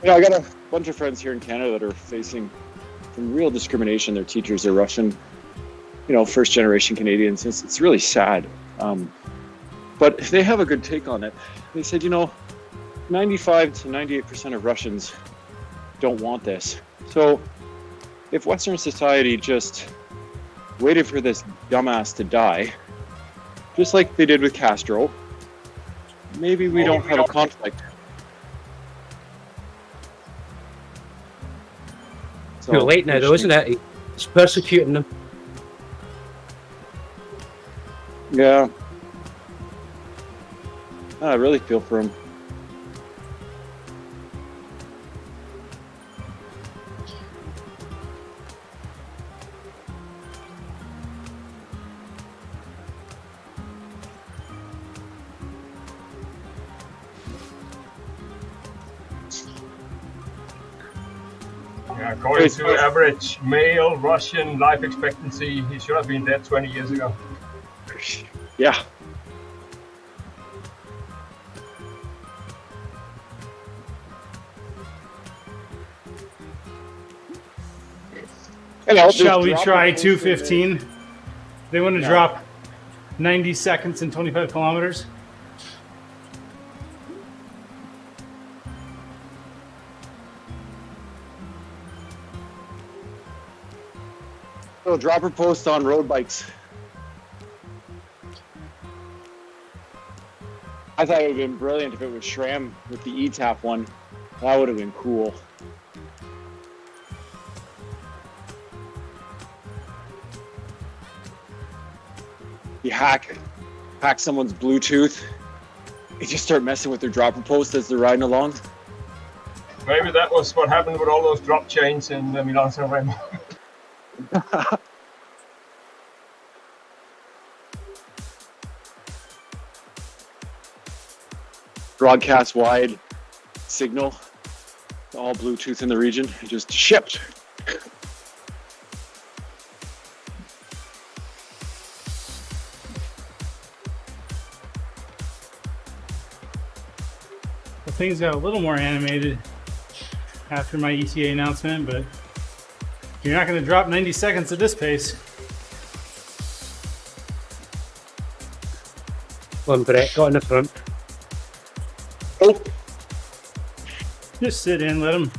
You know, I got a bunch of friends here in Canada that are facing some real discrimination. Their teachers are Russian, you know, first-generation Canadians. It's really sad. But they have a good take on it. They said, you know, 95 to 98% of Russians don't want this. So if Western society just waited for this dumbass to die, just like they did with Castro, maybe we don't have a conflict. So, Too late now, though, isn't it? It's persecuting them. Yeah. I really feel for him. Yeah, according to average male Russian life expectancy, he should have been dead 20 years ago. Yeah. Shall we try 2:15? They want to drop 90 seconds and 25 kilometers. So dropper post on road bikes. I thought it would have been brilliant if it was Shram with the E-Tap one. That would have been cool. You hack someone's Bluetooth. You just start messing with their dropper post as they're riding along. Maybe that was what happened with all those drop chains in Milan-San Remo. Broadcast wide signal, all Bluetooth in the region, it just shipped. Well, things got a little more animated after my ETA announcement, but you're not going to drop 90 seconds at this pace. One Brett got in the front. Oh, Just sit in, let them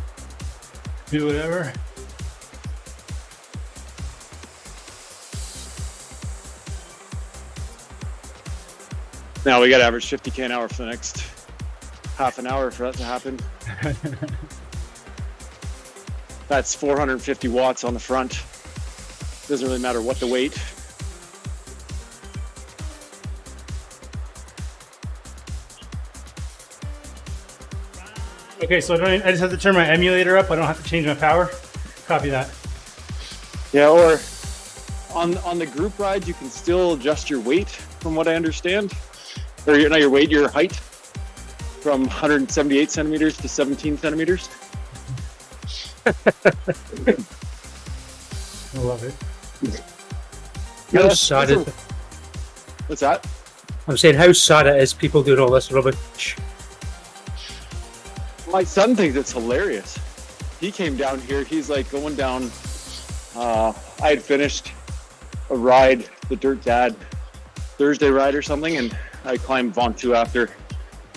do whatever. now we got to average 50K an hour for the next half an hour for that to happen. That's 450 watts on the front. Doesn't really matter what the weight. Okay, so I just have to turn my emulator up. I don't have to change my power. Copy that. Yeah, or on the group rides, you can still adjust your weight, from what I understand. Or not your weight, your height, from 178 centimeters to 17 centimeters. I love it. How sad it, What's that? I'm saying how sad it is people doing all this rubbish. My son thinks it's hilarious. He came down here, he's like going down, I had finished a ride, the Dirt Dad Thursday ride or something, and I climbed Ventoux after.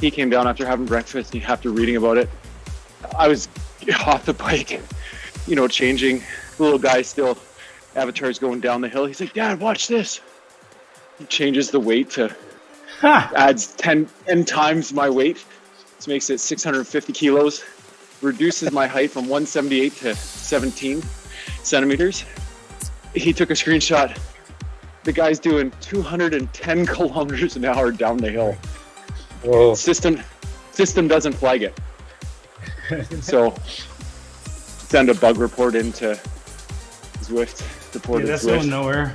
He came down after having breakfast, and after reading about it. I was off the bike, you know, changing. The little guy still, avatar's going down the hill. He's like, Dad, watch this. He changes the weight to, adds 10 times my weight. This makes it 650 kilos. Reduces my height from 178 to 17 centimeters. He took a screenshot. The guy's doing 210 kilometers an hour down the hill. Whoa. System doesn't flag it. So send a bug report into Zwift. Yeah, that's going nowhere.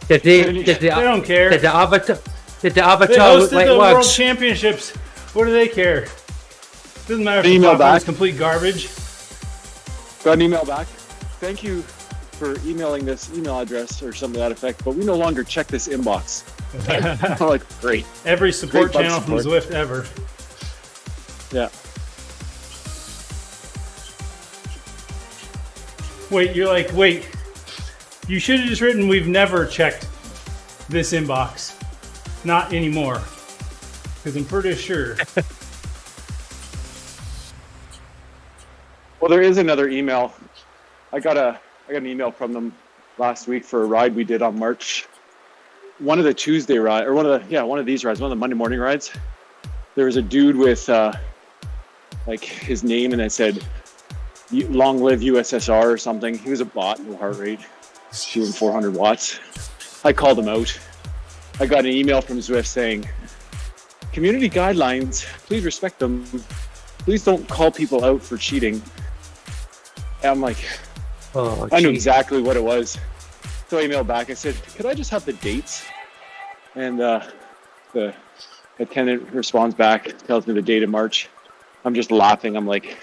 Did they don't care. Did the avatar They look hosted like the World Wags? Championships. What do they care? Doesn't matter if Email the back. is complete garbage. Got an email back. Thank you for emailing this email address or something to that effect, but we no longer check this inbox. I'm like, great. Every support Great bug channel from support. Zwift ever. Yeah. Wait. You should have just written, we've never checked this inbox. Not anymore. Because I'm pretty sure. Well, there is another email. I got an email from them last week for a ride we did on March. One of the Tuesday ride, or one of these rides, one of the Monday morning rides. There was a dude with like his name, and it said "Long live USSR" or something. He was a bot, no heart rate, doing 400 watts. I called him out. I got an email from Zwift saying, "Community guidelines, please respect them. Please don't call people out for cheating." And I'm like, Oh, I knew gee. exactly what it was. So I emailed back. I said, could I just have the dates? And the attendant responds back, tells me the date of March. I'm just laughing. I'm like,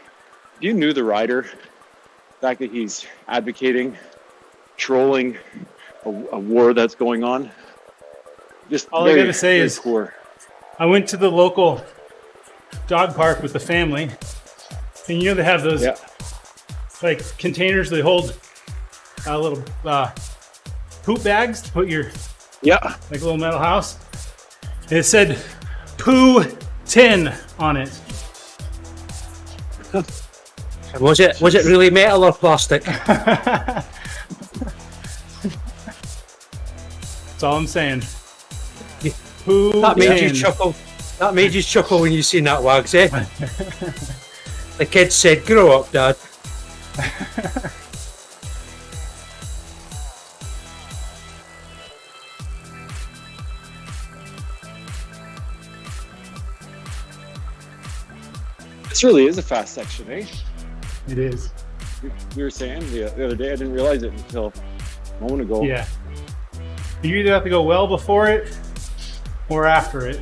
you knew the rider? The fact that he's advocating, trolling a war that's going on. Just All I gotta say is, poor. I went to the local dog park with the family, and you know they have those like containers they hold little poop bags to put your like a little metal house. And it said "Poo Tin" on it. Was it really metal or plastic? That's all I'm saying. Poo That made you Tin. chuckle. That made you chuckle when you seen that, Wags, eh? The kid said, "Grow up, Dad." This really is a fast section, eh? It is. We were saying the other day, I didn't realize it until a moment ago. Yeah. You either have to go well before it or after it.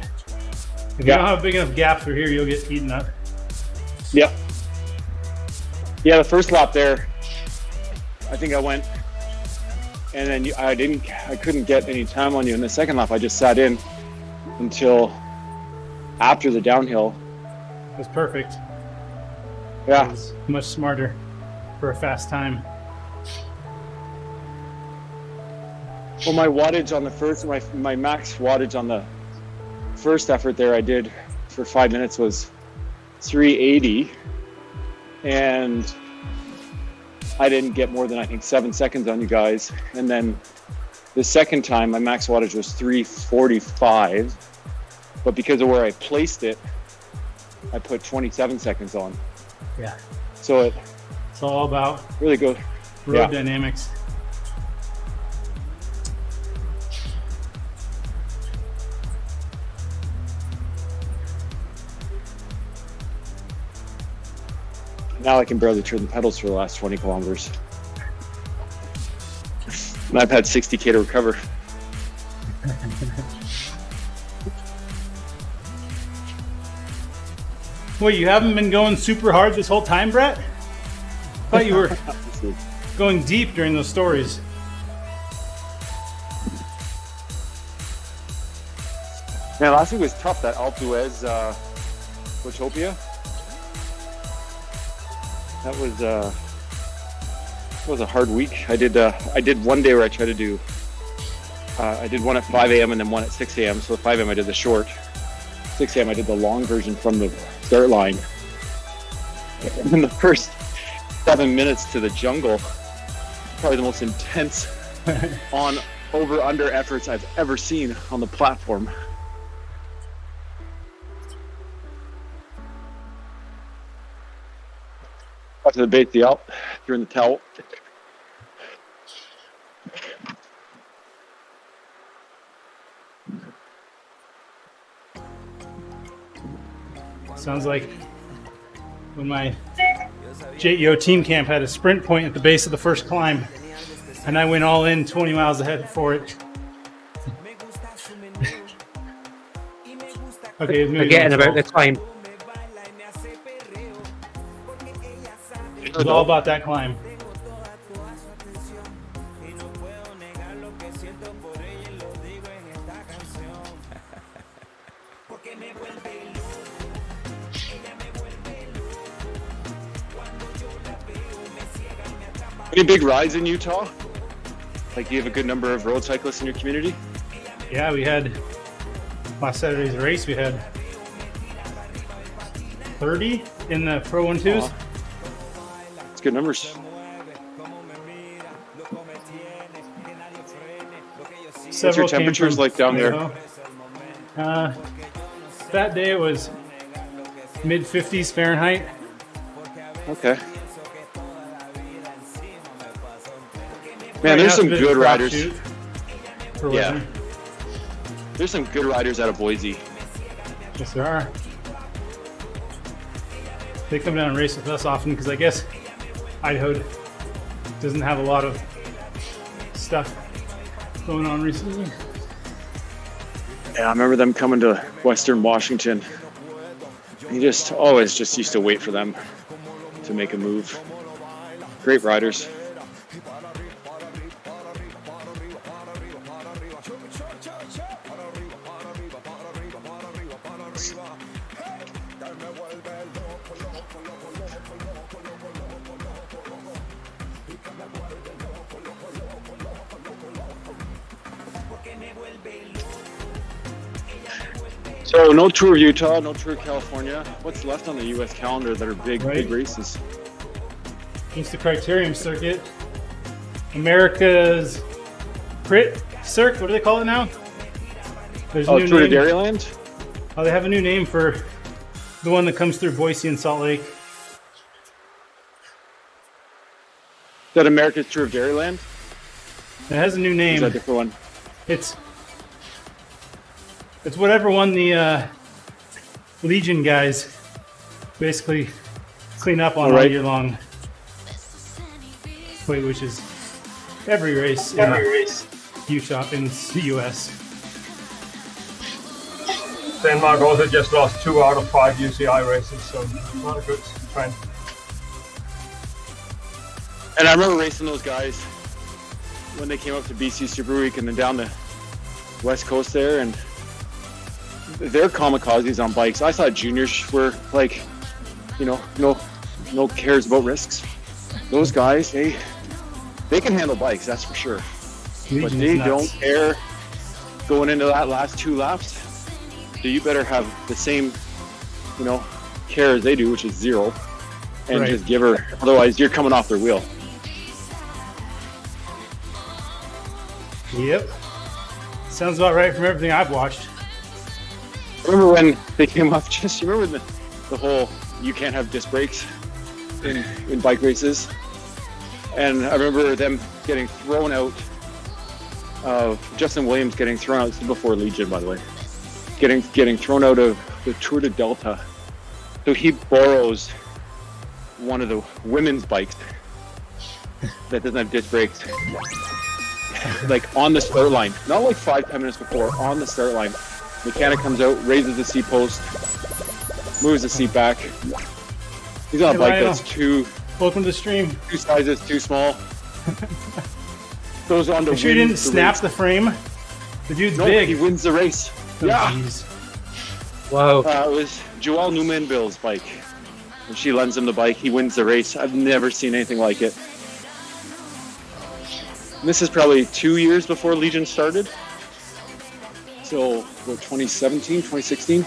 If you don't have a big enough gap through here, you'll get eaten up. Yep. Yeah, the first lap there, I think I went, and then I couldn't get any time on you. In the second lap, I just sat in until after the downhill. That's perfect. Yeah. It's much smarter for a fast time. Well, my wattage on the first, my max wattage on the first effort there I did for 5 minutes was 380, and I didn't get more than, I think, 7 seconds on you guys. And then the second time, my max wattage was 345, but because of where I placed it, I put 27 seconds on. Yeah. So It's all about Really good. road Yeah. dynamics. Now I can barely turn the pedals for the last 20 kilometers. And I've had 60K to recover. Wait, you haven't been going super hard this whole time, Brett? I thought you were going deep during those stories. Man, last week was tough. That TeamODZ Utopia. That was a hard week. I did one day where I tried to do. I did one at 5 a.m. and then one at 6 a.m. So at 5 a.m. I did the short. 6 a.m. I did the long version from the start line. And in the first 7 minutes to the jungle, probably the most intense on over-under efforts I've ever seen on the platform. Got to the base of the Alp, threw in the towel. Sounds like when my JEO team camp had a sprint point at the base of the first climb, and I went all in 20 miles ahead for it. Okay, Forgetting about the climb. It was all about that climb. Any big rides in Utah? Like, do you have a good number of road cyclists in your community? Yeah, we had last Saturday's race. We had 30 in the Pro 1-2s. It's good numbers. What's your temperatures like down there? That day it was mid 50s Fahrenheit. Okay. Man, there's some good riders. Yeah. There's some good riders out of Boise. Yes, there are. They come down and race with us often because I guess Idaho doesn't have a lot of stuff going on recently. Yeah, I remember them coming to Western Washington. You just always just used to wait for them to make a move. Great riders. So no Tour of Utah, no Tour of California. What's left on the U.S. calendar that are big races? It's the Criterium Circuit. America's Crit Circuit, what do they call it now? There's a new Tour name. of Dairyland? Oh, they have a new name for the one that comes through Boise and Salt Lake. Is that America's Tour of Dairyland? It has a new name. Is that a different one? It's whatever one the Legion guys basically clean up on all year long. Wait, which is every race Utah in the U.S. Denmark also just lost 2 out of 5 UCI races, so not a good trend. And I remember racing those guys when they came up to BC Super Week and then down the West Coast there, and they're kamikazes on bikes. I thought juniors were like, no cares about risks. Those guys, they can handle bikes, that's for sure. But they don't care going into that last 2 laps. So you better have the same, care as they do, which is 0, and just give her. Otherwise, you're coming off their wheel. Yep. Sounds about right from everything I've watched. Remember when they came up? You remember the whole you can't have disc brakes in bike races, and I remember them getting thrown out of Justin Williams getting thrown out. This is before Legion, by the way. Getting thrown out of the Tour de Delta. So he borrows one of the women's bikes that doesn't have disc brakes, like on the start line, not like 5-10 minutes before, on the start line. Mechanic comes out, raises the seat post, moves the seat back. He's on a bike that's welcome to the stream. 2 sizes too small. Goes on to Make sure you didn't snap the frame. The dude's big. He wins the race. Oh, yeah. geez. Wow. It was Joelle Newmanville's bike. When she lends him the bike, he wins the race. I've never seen anything like it. And this is probably 2 years before Legion started. So, what, 2017, 2016?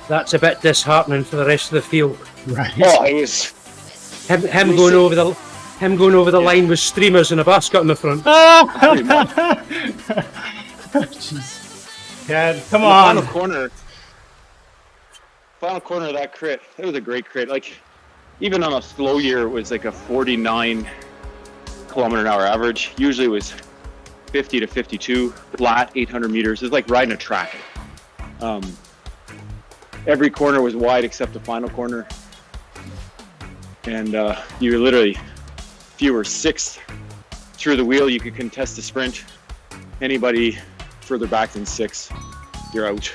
That's a bit disheartening for the rest of the field. Right. Oh, it was... Him going over the line with streamers and a basket in the front. pretty much. Jeez. Dad, come The on. final corner of that crit, it was a great crit. Like, even on a slow year, it was like a 49 kilometer an hour average. Usually it was 50 to 52, flat, 800 meters. It's like riding a track. Every corner was wide except the final corner. And you were literally, if you were 6th through the wheel, you could contest the sprint. Anybody further back than 6, you're out.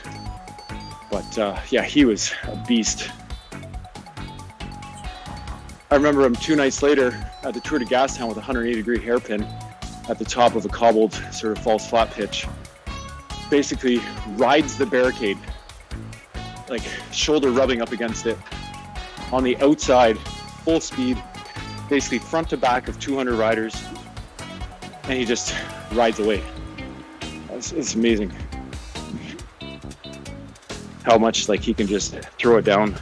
But yeah, he was a beast. I remember him 2 nights later at the Tour de Gastown with a 180-degree hairpin at the top of a cobbled sort of false flat pitch. Basically rides the barricade, like shoulder rubbing up against it, on the outside, full speed, basically front to back of 200 riders, and he just rides away. It's amazing how much like he can just throw it down.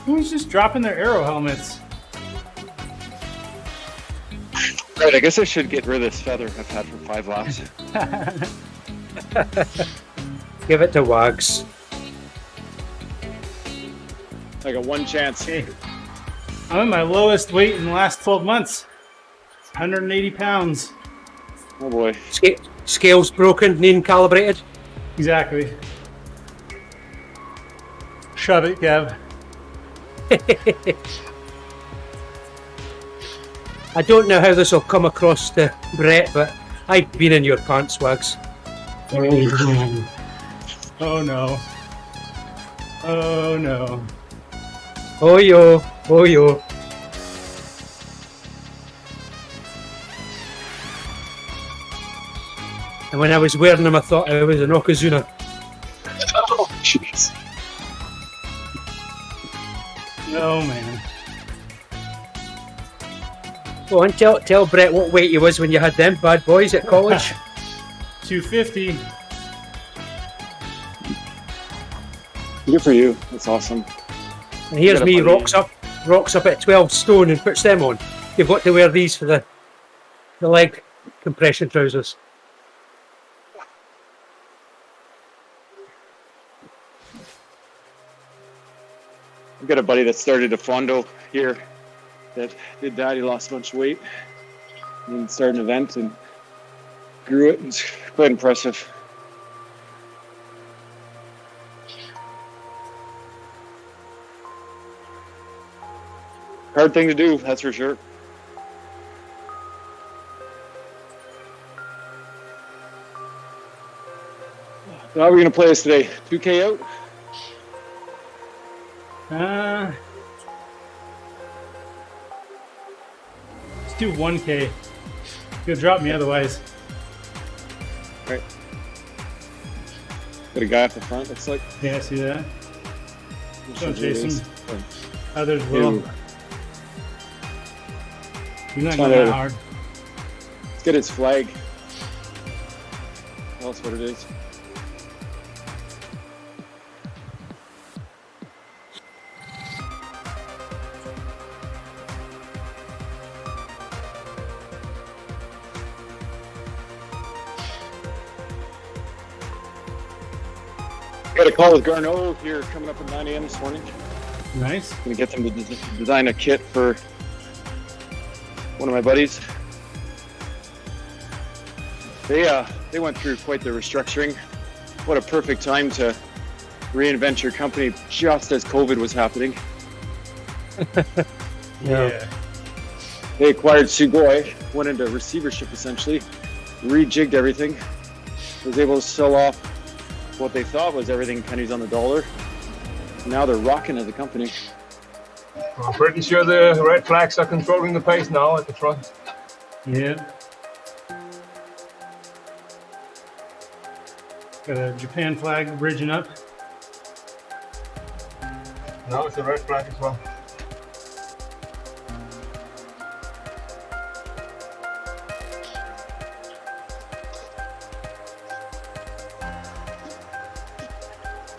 Who's just dropping their arrow helmets? Right, I guess I should get rid of this feather I've had for 5 laps. Give it to Wags. I got 1 chance. Hey, I'm at my lowest weight in the last 12 months. 180 pounds. Oh boy. Scales broken, need calibrated. Exactly. Shove it, Kev. I don't know how this will come across to Brett, but I've been in your pants, Wags. Oh no. Oh no. Oh yo, oh yo. And when I was wearing them, I thought I was an Okazuna. Oh, jeez. No, man. Go on, tell Brett what weight you was when you had them bad boys at college. 250. Good for you. That's awesome. And here's Got a me buddy. rocks up at 12 stone and puts them on. You've got to wear these for the leg compression trousers. I've got a buddy that started a fondo here that did that. He lost a bunch of weight and then started an event and grew it. It's quite impressive. Hard thing to do, that's for sure. So how are we going to play this today? 2K out? Let's do 1K. You'll drop me otherwise. Right. Got a guy up the front, looks like. Yeah, I see that. Don't chase him. Oh, Others will. Ew. You're not It's going not that a- hard. Let's get his flag. Tell us what it is. Got a call with Garneau here coming up at 9 a.m. this morning. Nice. Gonna get them to design a kit for one of my buddies. They went through quite the restructuring. What a perfect time to reinvent your company just as COVID was happening. Yeah. They acquired Sugoi, went into receivership essentially, rejigged everything, was able to sell off what they thought was everything pennies on the dollar. Now they're rocking as a company. I'm pretty sure the red flags are controlling the pace now at the front. Yeah. Got a Japan flag bridging up. Now it's a red flag as well.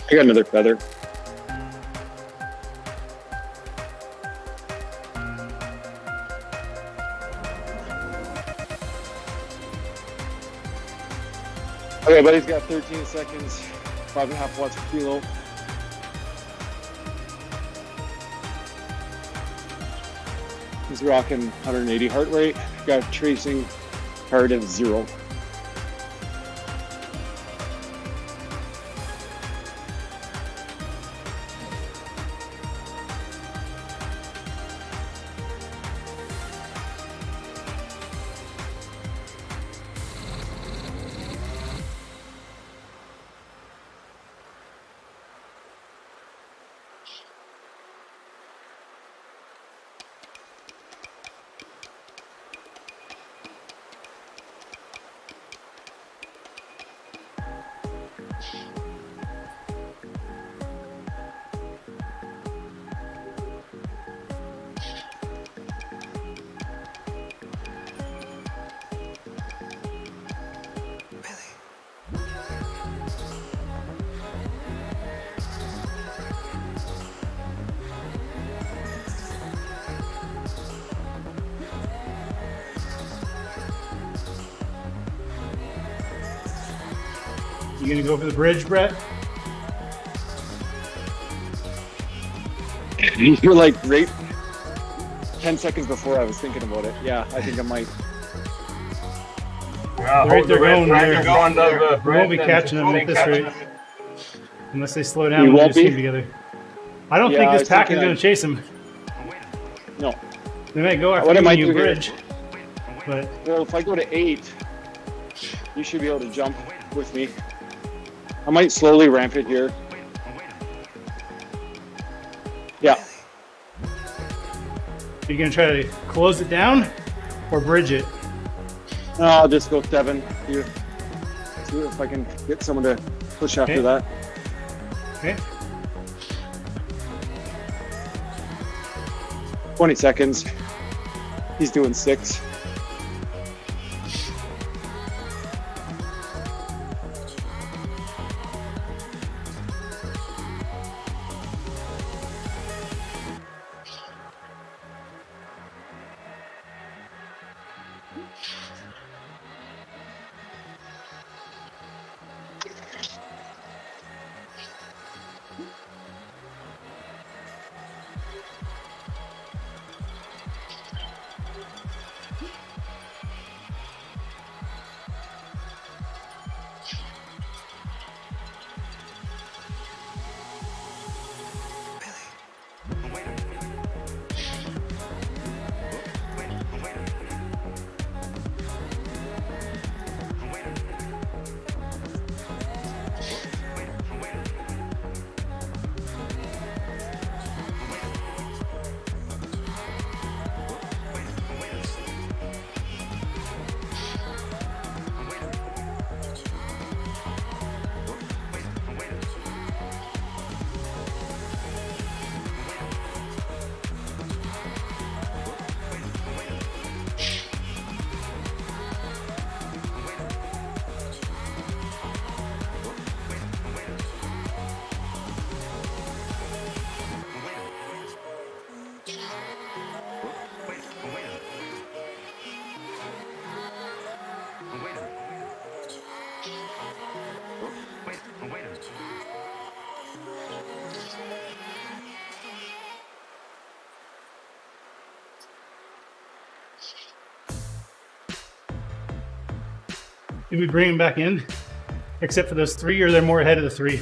I got another feather. Okay, buddy's got 13 seconds, 5.5 watts per kilo. He's rocking 180 heart rate. Got tracing hard of 0. You gonna go for the bridge, Brett? You're like right 10 seconds before I was thinking about it. Yeah, I think I might. Yeah, Right, hold the they're red going flag there. and go under the We won't be red catching and them at this catching rate. them. Unless they slow down You and won't just seem be? together. I don't Yeah, think I this was pack is thinking going to chase them. No. They might go after What I you might when you do here- bridge. But Well, if I go to 8, you should be able to jump with me. I might slowly ramp it here. Yeah. are you going to try to close it down or bridge it? No, I'll just go 7. See if I can get someone to push after Okay. that. Okay. 20 seconds. He's doing 6. Did we bring them back in? Except for those 3, or they're more ahead of the 3?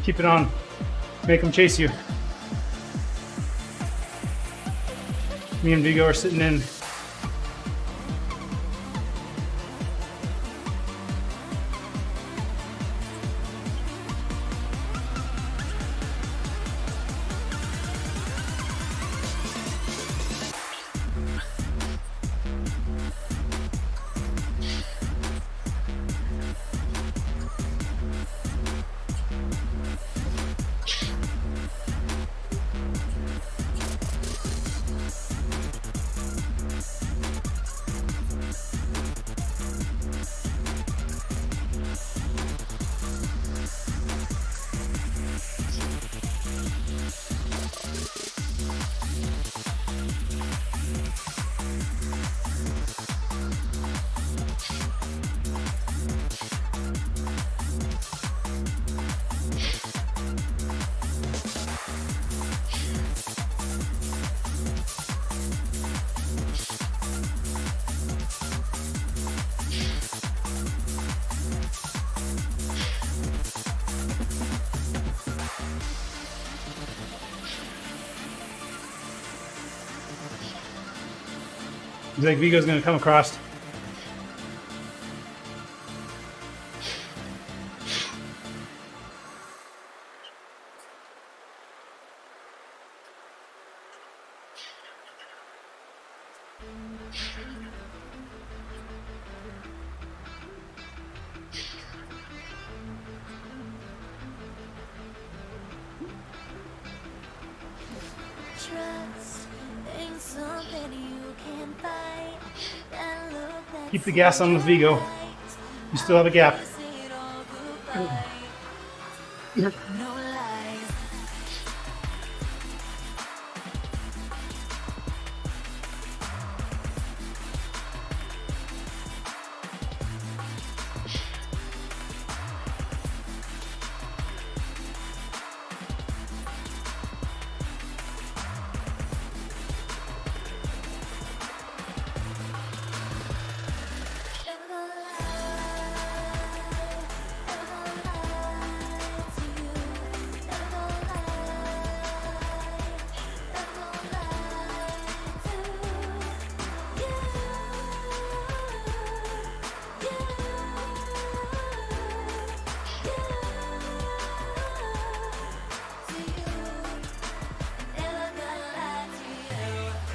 Keep it on. Make them chase you. Me and Vigo are sitting in. Looks like Vigo's gonna come across. Keep the gas on with Vigo. You still have a gap.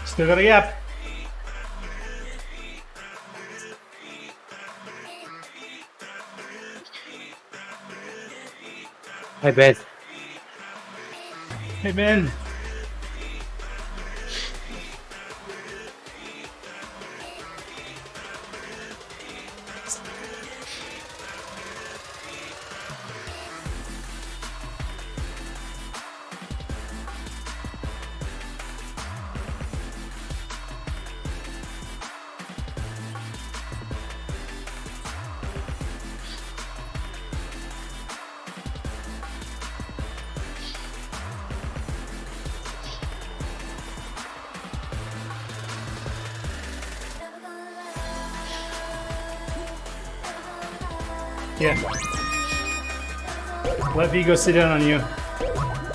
Still got a gap. Hi, Ben. Hey, Ben. Yeah. Let Vigo sit down on you.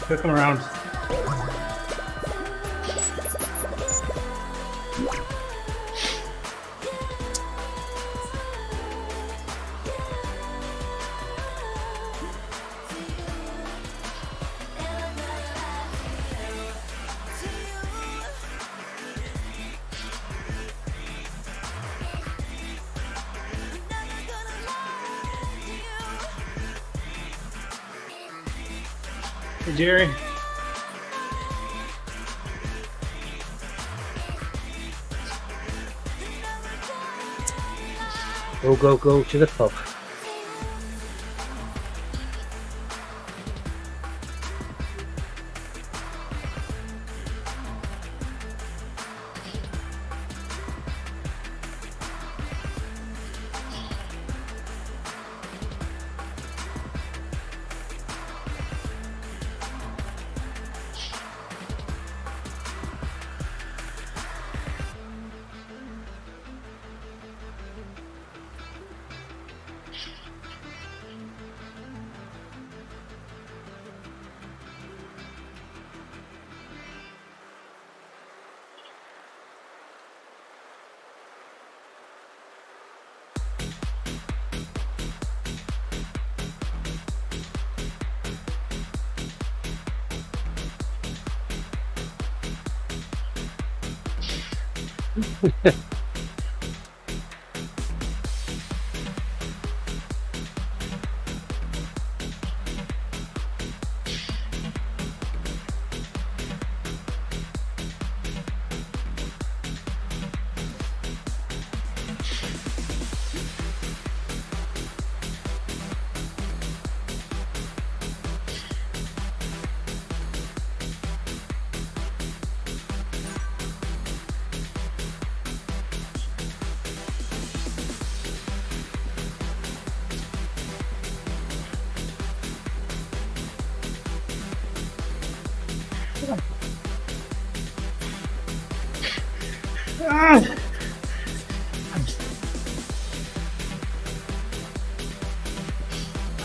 He'll come around. Hey, Jerry. Go, go, go to the pub.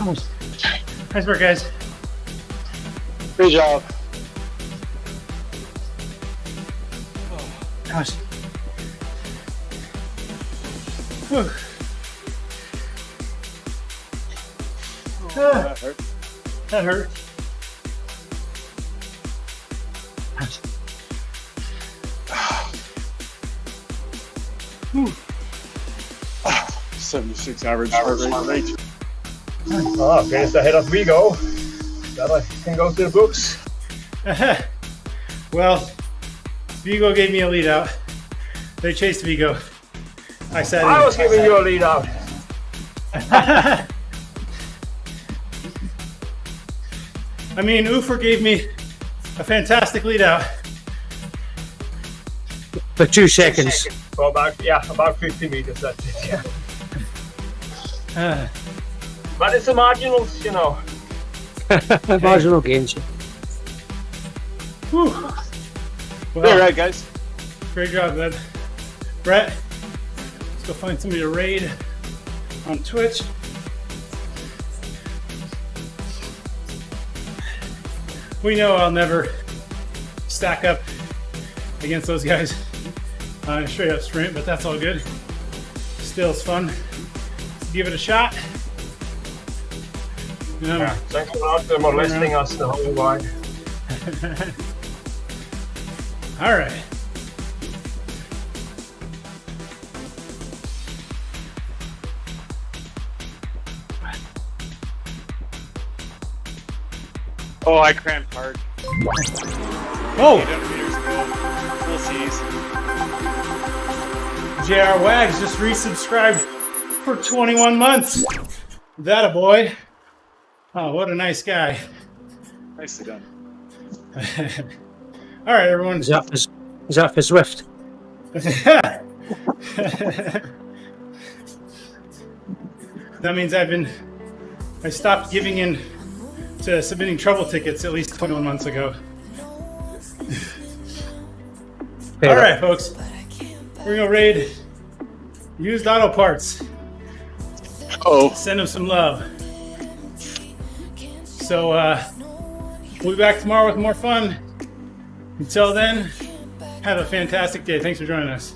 Almost. Nice work, guys. Great job. Gosh. Whew. That hurt. That hurt. 76 average heart rate. Oh, finished ahead of Vigo. That I can go to the books. Well, Vigo gave me a lead out. They chased Vigo. I sat I in. was giving you a lead out. I mean, Ufer gave me a fantastic lead out. For 2 seconds. For about 50 meters. That's it. Yeah. But it's the marginals, you know. Marginal gains. Whew. Well, All right, guys. great job, bud. Brett, let's go find somebody to raid on Twitch. We know I'll never stack up against those guys on a straight up sprint, but that's all good. Still, it's fun. Give it a shot. Yeah. Thanks a lot for molesting us the whole ride. All right. Oh, I cramped hard. Oh, 800 meters ago. We'll see. JR Wags just resubscribed for 21 months. That a boy. Oh, what a nice guy. Nicely done. All right, everyone. Is that for Swift? That means I stopped giving in to submitting trouble tickets at least 21 months ago. All right, folks. We're gonna raid used auto parts. Oh. Send them some love. So we'll be back tomorrow with more fun. Until then, have a fantastic day. Thanks for joining us.